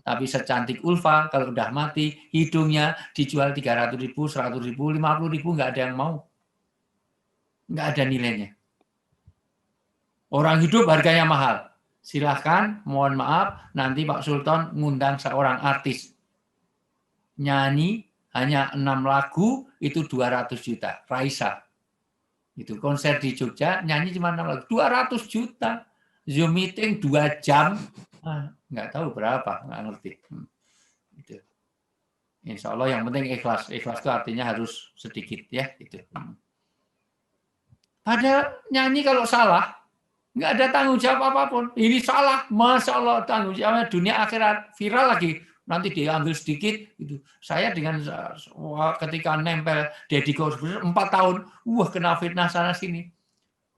Tapi secantik Ulfa, kalau udah mati, hidungnya dijual 300.000, 100.000, 50.000, nggak ada yang mau. Nggak ada nilainya. Orang hidup harganya mahal. Silahkan, mohon maaf, nanti Pak Sultan ngundang seorang artis. Nyanyi hanya 6 lagu, itu 200 juta. Raisa. Itu konser di Jogja, nyanyi cuma 6 lagu. 200 juta. Zoom meeting 2 jam. Nggak tahu berapa, nggak ngerti. Gitu. Insya Allah yang penting ikhlas. Ikhlas itu artinya harus sedikit. Ya, gitu. Padahal nyanyi kalau salah, nggak ada tanggung jawab apapun. Ini salah, Masya Allah tanggung jawabnya dunia akhirat. Viral lagi. nanti diambil sedikit gitu. Saya dengan ketika nempel Deddy Corbuzier 4 tahun, kena fitnah sana sini.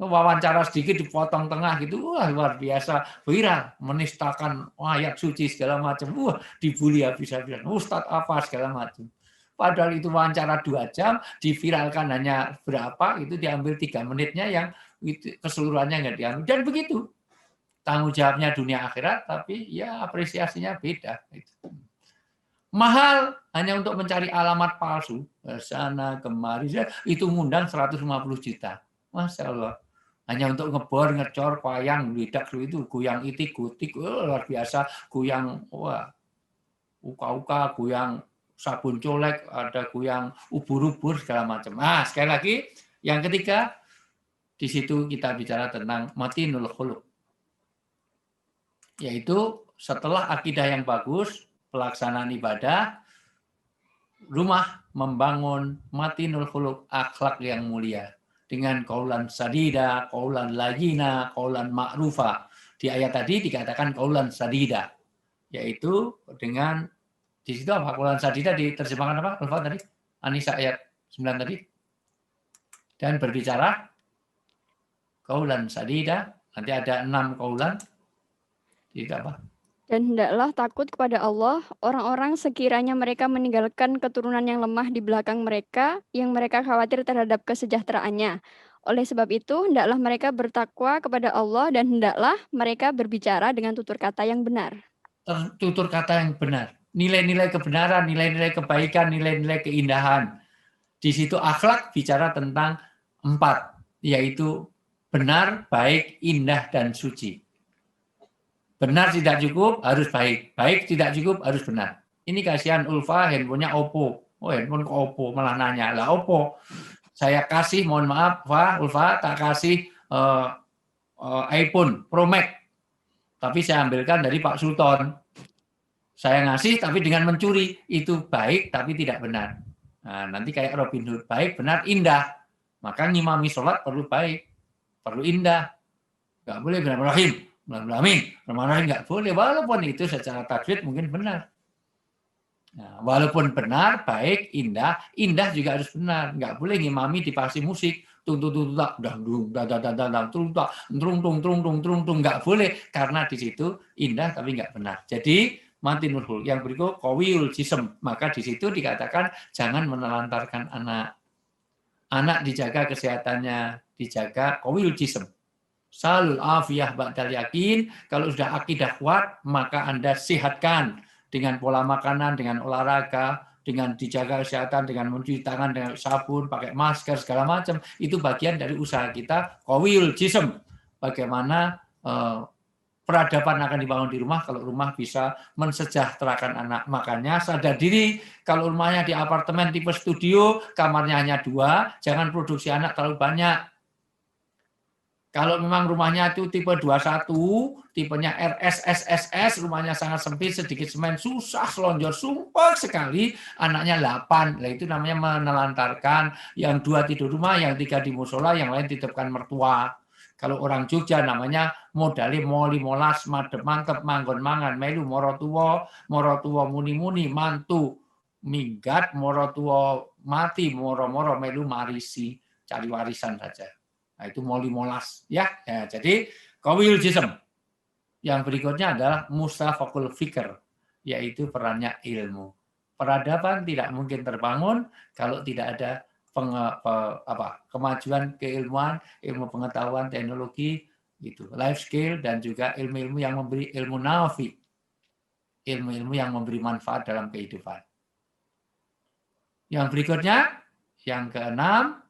Wawancara sedikit dipotong tengah gitu, luar biasa, viral, menistakan ayat suci segala macam, dibully habis-habisan, Ustadz apa segala macam. Padahal itu wawancara 2 jam, diviralkan hanya berapa, itu diambil 3 menitnya yang itu keseluruhannya nggak diambil. Dan begitu, tanggung jawabnya dunia akhirat, tapi ya apresiasinya beda. Mahal hanya untuk mencari alamat palsu, sana kemari, itu ngundang 150 juta. Masya Allah. Hanya untuk ngebor, ngecor, wayang, lidak itu, goyang itik, gutik, luar biasa, goyang, uka-uka, goyang sabun colek, ada goyang ubur-ubur, segala macam. Sekali lagi, yang ketiga, di situ kita bicara tentang matinul khuluq. Yaitu setelah akidah yang bagus, pelaksanaan ibadah, rumah membangun matinul khuluq, akhlak yang mulia. Dengan qaulan sadida, qaulan layyina, qaulan ma'rufa. Di ayat tadi dikatakan qaulan sadida. Yaitu dengan, di situ apa? Qaulan sadida diterjemahkan apa? Ulfa tadi? An-Nisa ayat 9 tadi. Dan berbicara qaulan sadida, nanti ada 6 qaulan. Itu apa? Dan hendaklah takut kepada Allah orang-orang sekiranya mereka meninggalkan keturunan yang lemah di belakang mereka, yang mereka khawatir terhadap kesejahteraannya. Oleh sebab itu, hendaklah mereka bertakwa kepada Allah dan hendaklah mereka berbicara dengan tutur kata yang benar. Tutur kata yang benar. Nilai-nilai kebenaran, nilai-nilai kebaikan, nilai-nilai keindahan. Di situ akhlak bicara tentang 4, yaitu benar, baik, indah, dan suci. Benar tidak cukup, harus baik. Baik tidak cukup, harus benar. Ini kasihan Ulfa, handphonenya Oppo. Handphone ke Oppo, malah nanya. Lah Oppo, saya kasih, mohon maaf, Ulfa, tak kasih iPhone Pro Max. Tapi saya ambilkan dari Pak Sultan. Saya ngasih, tapi dengan mencuri. Itu baik, tapi tidak benar. Nah, nanti kayak Robin Hood. Baik, benar, indah. Maka ngimami sholat perlu baik. Perlu indah. Nggak boleh benar-benar Amin. Rahim nggak boleh, walaupun itu secara tajwid mungkin benar. Nah, walaupun benar, baik, indah juga harus benar. Nggak boleh ngimami dipasang musik, nggak boleh, karena di situ indah tapi nggak benar. Jadi matinul khuluq. Yang berikut qawiyul jism, maka di situ dikatakan jangan menelantarkan anak. Anak dijaga kesehatannya, dijaga qawiyul jism. Salul afiyah ba'dal yakin, kalau sudah akidah kuat, maka Anda sehatkan dengan pola makanan, dengan olahraga, dengan dijaga kesehatan, dengan mencuci tangan, dengan sabun, pakai masker, segala macam. Itu bagian dari usaha kita, qawiyul jism. Bagaimana peradaban akan dibangun di rumah, kalau rumah bisa mensejahterakan anak. Makanya sadar diri, kalau rumahnya di apartemen tipe studio, kamarnya hanya 2, jangan produksi anak terlalu banyak. Kalau memang rumahnya itu tipe 21, tipenya RSSSS, rumahnya sangat sempit, sedikit semen, susah selonjor, sumpah sekali, anaknya 8. Nah, itu namanya menelantarkan, yang 2 tidur rumah, yang 3 di musola, yang lain titipkan mertua. Kalau orang Jogja namanya modali moli molas, madep mantep, manggon mangan, melu morotuwo muni-muni, mantu minggat, morotuwo mati, moro-moro melu marisi, cari warisan saja. Nah, itu moli molas ya. Jadi qawiyul jism. Yang berikutnya adalah mustafaqul fikr, yaitu perannya ilmu. Peradaban tidak mungkin terbangun kalau tidak ada kemajuan keilmuan, ilmu pengetahuan, teknologi, gitu, life skill, dan juga ilmu-ilmu yang memberi ilmu nafi, ilmu-ilmu yang memberi manfaat dalam kehidupan. Yang berikutnya, yang keenam,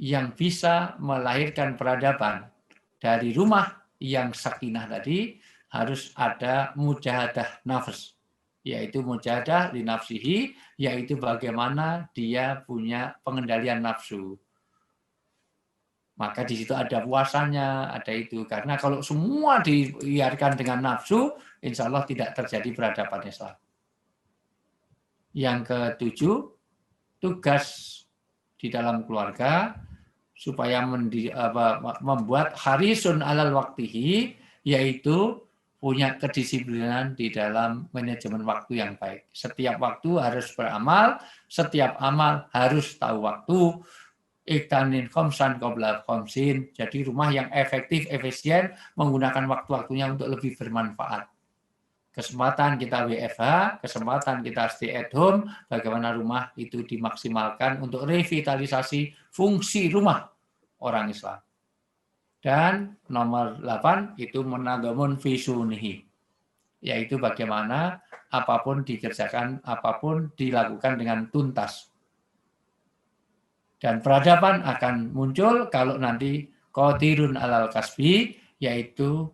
yang bisa melahirkan peradaban dari rumah yang sakinah tadi, harus ada mujahadah nafs, yaitu mujahadah li nafsihi, yaitu bagaimana dia punya pengendalian nafsu. Maka di situ ada puasanya, ada itu. Karena kalau semua dibiarkan dengan nafsu, insya Allah tidak terjadi peradaban Islam. Yang ketujuh, tugas di dalam keluarga supaya membuat harisun alal waktihi, yaitu punya kedisiplinan di dalam manajemen waktu yang baik. Setiap waktu harus beramal, setiap amal harus tahu waktu. Iktanin khomsan qabla khomsin. Jadi rumah yang efektif, efisien, menggunakan waktu-waktunya untuk lebih bermanfaat. Kesempatan kita WFH, kesempatan kita stay at home, bagaimana rumah itu dimaksimalkan untuk revitalisasi fungsi rumah orang Islam. Dan nomor 8 itu menadamun fisunihi, yaitu bagaimana apapun dikerjakan, apapun dilakukan dengan tuntas. Dan peradaban akan muncul kalau nanti qadirun alal kasbi, yaitu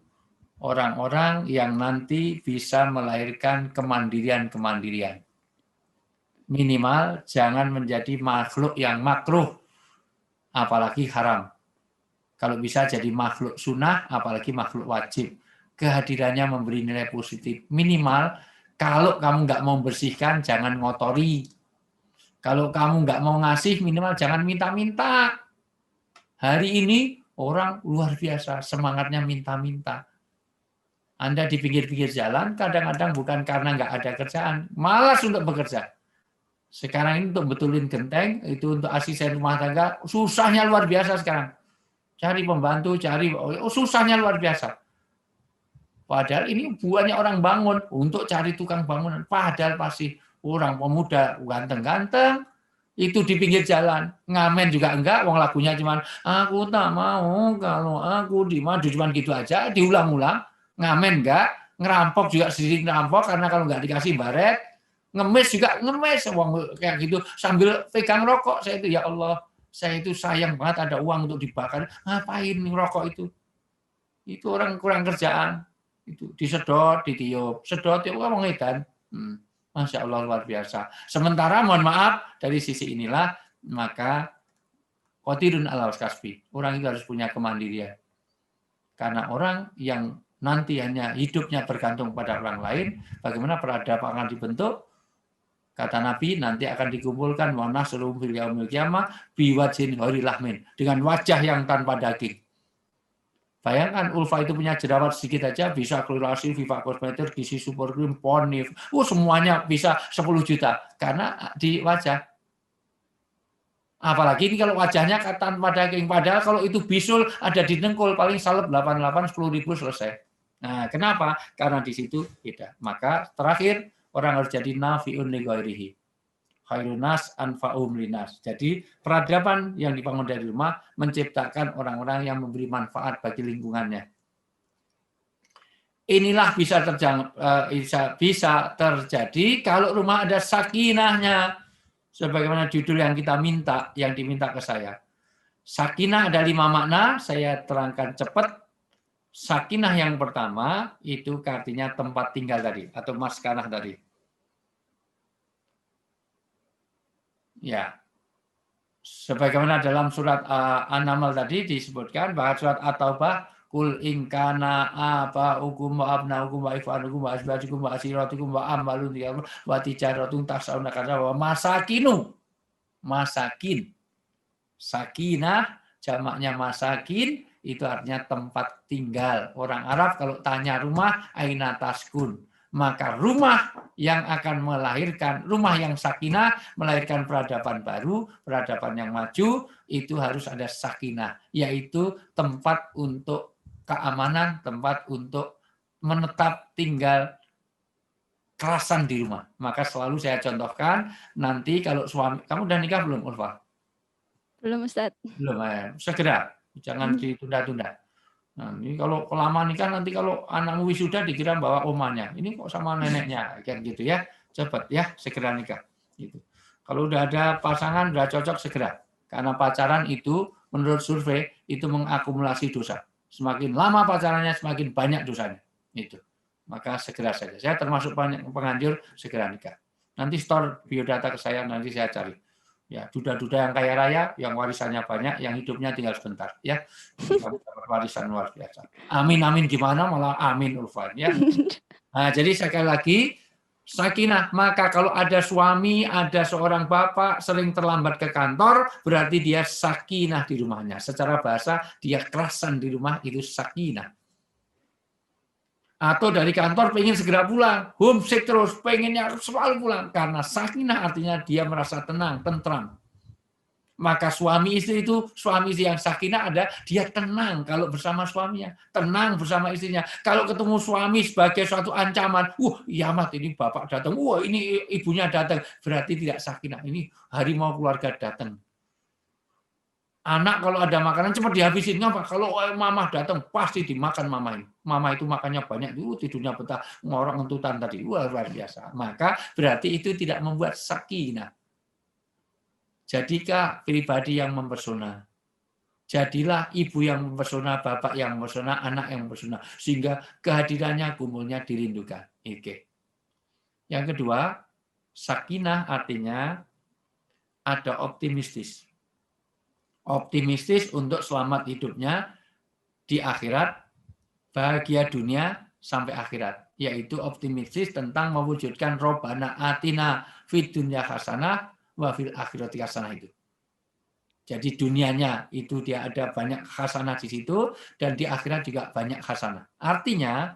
orang-orang yang nanti bisa melahirkan kemandirian-kemandirian. Minimal jangan menjadi makhluk yang makruh, apalagi haram. Kalau bisa jadi makhluk sunnah, apalagi makhluk wajib. Kehadirannya memberi nilai positif. Minimal, kalau kamu nggak mau bersihkan, jangan ngotori. Kalau kamu nggak mau ngasih, minimal jangan minta-minta. Hari ini orang luar biasa, semangatnya minta-minta. Anda di pinggir-pinggir jalan, kadang-kadang bukan karena nggak ada kerjaan, malas untuk bekerja. Sekarang ini untuk betulin genteng, itu untuk asisten rumah tangga, susahnya luar biasa sekarang. Cari pembantu, susahnya luar biasa. Padahal ini buahnya orang bangun untuk cari tukang bangunan. Padahal pasti orang pemuda ganteng-ganteng, itu di pinggir jalan. Ngamen juga enggak, wong lagunya cuman, aku tak mau kalau aku dimadu, cuman gitu aja, diulang-ulang. Ngamen enggak, ngerampok juga sedikit ngerampok, karena kalau enggak dikasih baret, ngemis juga ngemis, kayak gitu, sambil pegang rokok. Saya itu, ya Allah, saya itu sayang banget ada uang untuk dibakar, ngapain ngerokok itu? Itu orang kurang kerjaan, itu disedot, ditiup, sedot, ya orang edan. Masya Allah, luar biasa. Sementara, mohon maaf, dari sisi inilah, maka qadirun alal kasbi, orang itu harus punya kemandirian. Karena orang yang nanti hanya hidupnya bergantung pada orang lain, bagaimana peradaban akan dibentuk? Kata Nabi, nanti akan dikumpulkan wa nasrum fil yaumil qiyamah biwajhin ghairi lahmin, dengan wajah yang tanpa daging. Bayangkan Ulfa itu punya jerawat sedikit aja bisa klorasi, Viva Cosmeter, gizi super cream, Ponif, semuanya bisa 10 juta karena di wajah. Apalagi ini kalau wajahnya tanpa daging, padahal kalau itu bisul ada di dengkul paling salep 88 10.000 selesai. Nah, kenapa? Karena di situ beda. Maka terakhir orang harus jadi nafiun li ghairihi. Khairun nas anfa'um linas. Jadi peradaban yang dibangun dari rumah menciptakan orang-orang yang memberi manfaat bagi lingkungannya. Inilah bisa terjadi kalau rumah ada sakinahnya. Sebagaimana judul yang kita minta, yang diminta ke saya. Sakinah ada 5 makna, saya terangkan cepat. Sakinah yang pertama itu artinya tempat tinggal tadi atau maskanah tadi. Ya, sebagaimana dalam surat An-Naml tadi disebutkan bahwa surat At-Taubah kul ingkana aba'ukum wa abna'ukum wa ikhwanukum wa asbajukum wa asiratukum wa amalun wa tijaratun taksawna kadza wa masakinu. Masakin. Sakinah jamaknya masakin itu artinya tempat tinggal. Orang Arab kalau tanya rumah aina taskun, maka rumah yang akan melahirkan, rumah yang sakinah melahirkan peradaban baru, peradaban yang maju, itu harus ada sakinah, yaitu tempat untuk keamanan, tempat untuk menetap tinggal kerasan di rumah. Maka selalu saya contohkan, nanti kalau suami, kamu udah nikah belum, Ulfa? Belum, Ustaz. Belum, segera, jangan ditunda-tunda. Nah, ini kalau lama nikah nanti kalau anakmu wisuda dikira bawa omanya. Ini kok sama neneknya kayak gitu ya. Cepat ya, segera nikah. Gitu. Kalau udah ada pasangan udah cocok segera. Karena pacaran itu menurut survei itu mengakumulasi dosa. Semakin lama pacarannya semakin banyak dosanya. Itu. Maka segera saja. Saya termasuk penganjur segera nikah. Nanti store biodata ke saya, nanti saya cari. Ya, duda-duda yang kaya raya, yang warisannya banyak, yang hidupnya tinggal sebentar, ya. Kamu dapat warisan luar biasa. Amin, amin gimana? Malah amin, Ulfan, ya. Nah, jadi sekali lagi, sakinah. Maka kalau ada suami, ada seorang bapak sering terlambat ke kantor, berarti dia sakinah di rumahnya. Secara bahasa, dia kerasan di rumah, itu sakinah. Atau dari kantor pengen segera pulang, homesick terus, pengennya selalu pulang. Karena sakinah artinya dia merasa tenang, tentram. Maka suami istri itu, suami istri yang sakinah ada, dia tenang kalau bersama suaminya, tenang bersama istrinya. Kalau ketemu suami sebagai suatu ancaman, kiamat ini bapak datang, ini ibunya datang, berarti tidak sakinah. Ini harimau keluarga datang. Anak kalau ada makanan cepat dihabisin, ngapa? Kalau mama datang pasti dimakan mama ini. Mama itu makannya banyak, tidurnya betah, ngorok ngentutan tadi, luar biasa. Maka berarti itu tidak membuat sakinah. Jadikah pribadi yang mempesona. Jadilah ibu yang mempesona, bapak yang mempesona, anak yang mempesona. Sehingga kehadirannya, kumpulnya dirindukan. Oke. Yang kedua, sakinah artinya ada optimistis. Optimistis untuk selamat hidupnya di akhirat, bahagia dunia sampai akhirat. Yaitu optimistis tentang mewujudkan Robbana atina fid dunya hasanah wa fil akhirati hasanah itu. Jadi dunianya itu dia ada banyak hasanah di situ dan di akhirat juga banyak hasanah. Artinya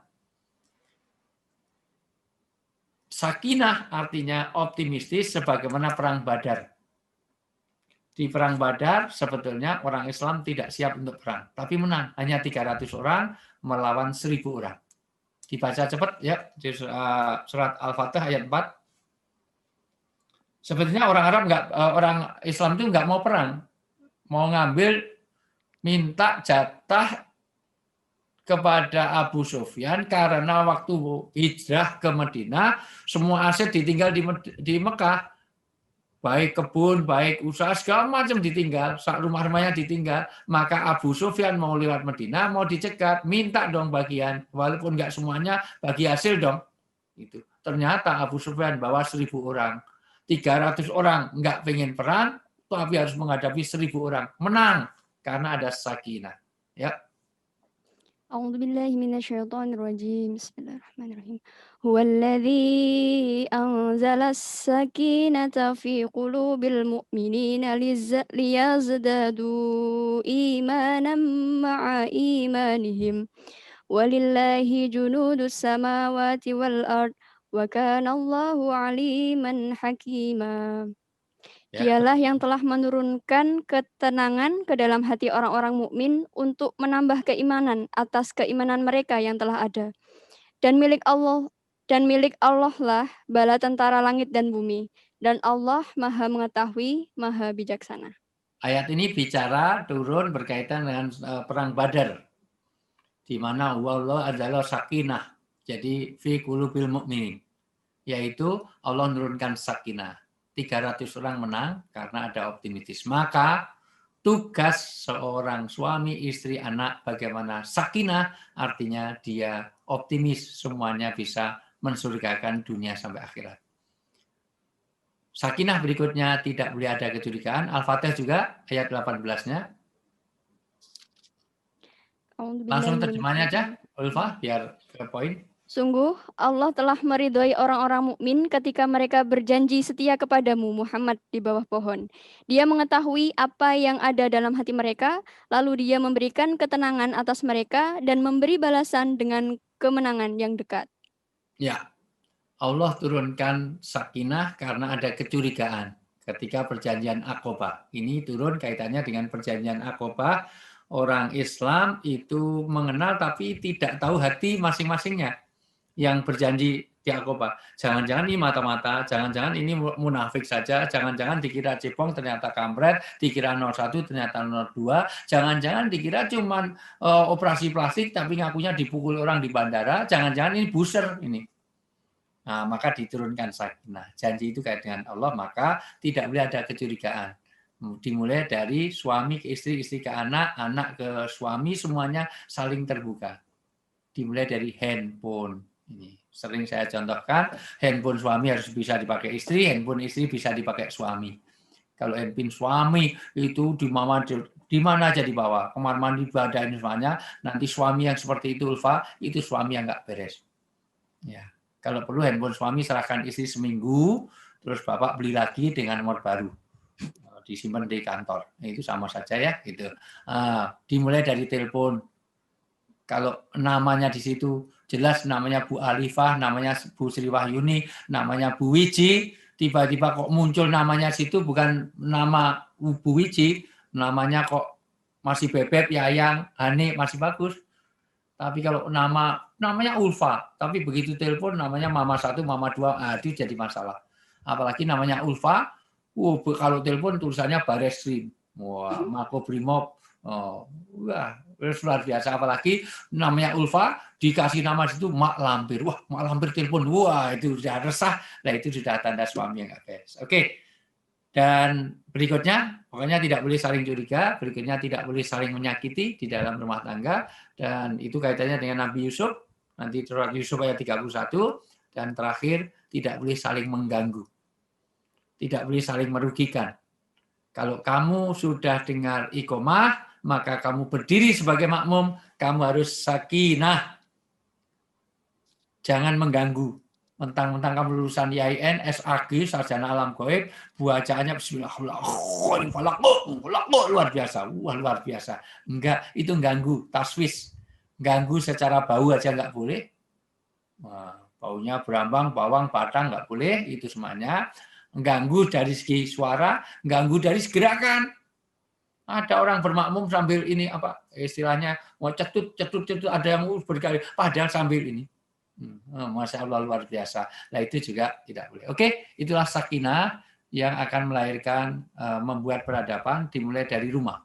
sakinah artinya optimistis sebagaimana perang Badar. Di perang Badar sebetulnya orang Islam tidak siap untuk perang, tapi menang. Hanya 300 orang melawan 1.000 orang. Dibaca cepat ya di surat Al-Fatih ayat 4. Sebetulnya orang Islam itu nggak mau perang, mau ngambil minta jatah kepada Abu Sufyan karena waktu hijrah ke Madinah semua aset ditinggal di Mekah. Baik kebun, baik usaha, segala macam ditinggal, rumah-rumahnya ditinggal. Maka Abu Sufyan mau lewat Madinah, mau dicegat, minta dong bagian. Walaupun nggak semuanya, bagi hasil dong. Itu. Ternyata Abu Sufyan bawa 1.000 orang. 300 orang nggak pengen perang, tapi harus menghadapi 1.000 orang. Menang, karena ada sakinah. Ya. أعوذ بالله من الشيطان الرجيم بسم الله الرحمن الرحيم هو الذي أنزل السكينة في قلوب المؤمنين ليزدادوا إيمانا مع إيمانهم ولله جنود السماوات والأرض وكان الله عليما حكيما. Dialah yang telah menurunkan ketenangan ke dalam hati orang-orang mukmin untuk menambah keimanan atas keimanan mereka yang telah ada. Dan milik Allah lah bala tentara langit dan bumi. Dan Allah Maha mengetahui, Maha bijaksana. Ayat ini bicara turun berkaitan dengan perang Badar. Di mana Allah adalah sakinah. Jadi fi qulubil mu'minin. Yaitu Allah menurunkan sakinah. 300 orang menang karena ada optimistis. Maka tugas seorang suami, istri, anak bagaimana sakinah artinya dia optimis semuanya bisa mensurgakan dunia sampai akhirat. Sakinah berikutnya tidak boleh ada kecurigaan. Al-Fatih juga ayat 18-nya. Langsung terjemahannya aja, Ulfa, biar ke poin. Sungguh, Allah telah meridhoi orang-orang mukmin ketika mereka berjanji setia kepadamu, Muhammad, di bawah pohon. Dia mengetahui apa yang ada dalam hati mereka, lalu dia memberikan ketenangan atas mereka dan memberi balasan dengan kemenangan yang dekat. Ya, Allah turunkan sakinah karena ada kecurigaan ketika perjanjian Aqobah. Ini turun kaitannya dengan perjanjian Aqobah. Orang Islam itu mengenal tapi tidak tahu hati masing-masingnya. Yang berjanji di Aqobah. Jangan-jangan ini mata-mata, jangan-jangan ini munafik saja, jangan-jangan dikira cipong ternyata kampret, dikira 01 ternyata 02, jangan-jangan dikira cuman operasi plastik tapi ngakunya dipukul orang di bandara, jangan-jangan ini buser ini. Nah, maka diturunkan sakinah. Janji itu kait dengan Allah, maka tidak boleh ada kecurigaan. Dimulai dari suami ke istri, istri ke anak, anak ke suami, semuanya saling terbuka. Dimulai dari handphone. Ini sering saya contohkan, handphone suami harus bisa dipakai istri, handphone istri bisa dipakai suami. Kalau handphone suami itu di mana aja dibawa, kamar mandi, badan semuanya, nanti suami yang seperti itu, Ulfa, itu suami yang nggak beres. Ya, kalau perlu handphone suami serahkan istri seminggu, terus bapak beli lagi dengan nomor baru, disimpan di kantor. Itu sama saja ya, gitu. Dimulai dari telepon. Kalau namanya di situ jelas namanya Bu Alifah, namanya Bu Sri Wahyuni, namanya Bu Wiji, tiba-tiba kok muncul namanya situ bukan nama Bu Wiji, namanya kok masih Bebek, Yayang, Hani, masih bagus. Tapi kalau namanya Ulfa, tapi begitu telepon namanya Mama 1, Mama 2, itu jadi masalah. Apalagi namanya Ulfa, kalau telepon tulisannya Bareskrim, wah, Makobrimob, wah, luar biasa. Apalagi namanya Ulfa, dikasih nama situ Mak Lampir, wah, Mak Lampir telepon, wah, itu sudah resah, nah itu sudah tanda suami yang nggak beres. Oke. Dan berikutnya, pokoknya tidak boleh saling curiga, berikutnya tidak boleh saling menyakiti di dalam rumah tangga, dan itu kaitannya dengan Nabi Yusuf, nanti surat Yusuf ayat 31, dan terakhir, tidak boleh saling mengganggu, tidak boleh saling merugikan. Kalau kamu sudah dengar iqomah, maka kamu berdiri sebagai makmum, kamu harus sakinah, jangan mengganggu. Mentang-mentang kamu lulusan IAIN, SAG, sarjana alam gaib, bacaannya bismillahirrahmanirrahim, luar biasa, wah luar biasa. Enggak, itu ganggu, taswis. Ganggu secara bau aja enggak boleh. Nah, baunya berambang, bawang, batang enggak boleh, itu semuanya. Ganggu dari segi suara, ganggu dari segi gerakan. Ada orang bermakmum sambil ini apa istilahnya mau cetut, ada yang berkali, padahal sambil ini. Masya Allah luar biasa. Nah itu juga tidak boleh. Oke, itulah sakinah yang akan melahirkan membuat peradaban dimulai dari rumah.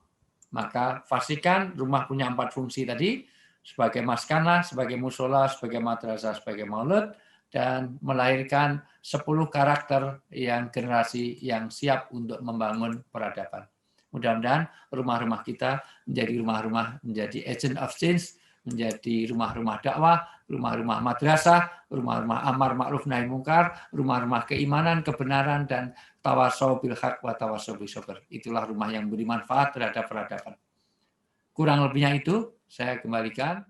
Maka pastikan rumah punya 4 fungsi tadi, sebagai maskanah, sebagai musola, sebagai madrasah, sebagai maulud, dan melahirkan 10 karakter yang generasi yang siap untuk membangun peradaban. Mudah-mudahan rumah-rumah kita menjadi agent of change, menjadi rumah-rumah dakwah, rumah-rumah madrasah, rumah-rumah amar ma'ruf nahi mungkar, rumah-rumah keimanan, kebenaran, dan tawasau bil haq wa tawasau bis sabr. Itulah rumah yang beri manfaat terhadap peradaban. Kurang lebihnya itu saya kembalikan.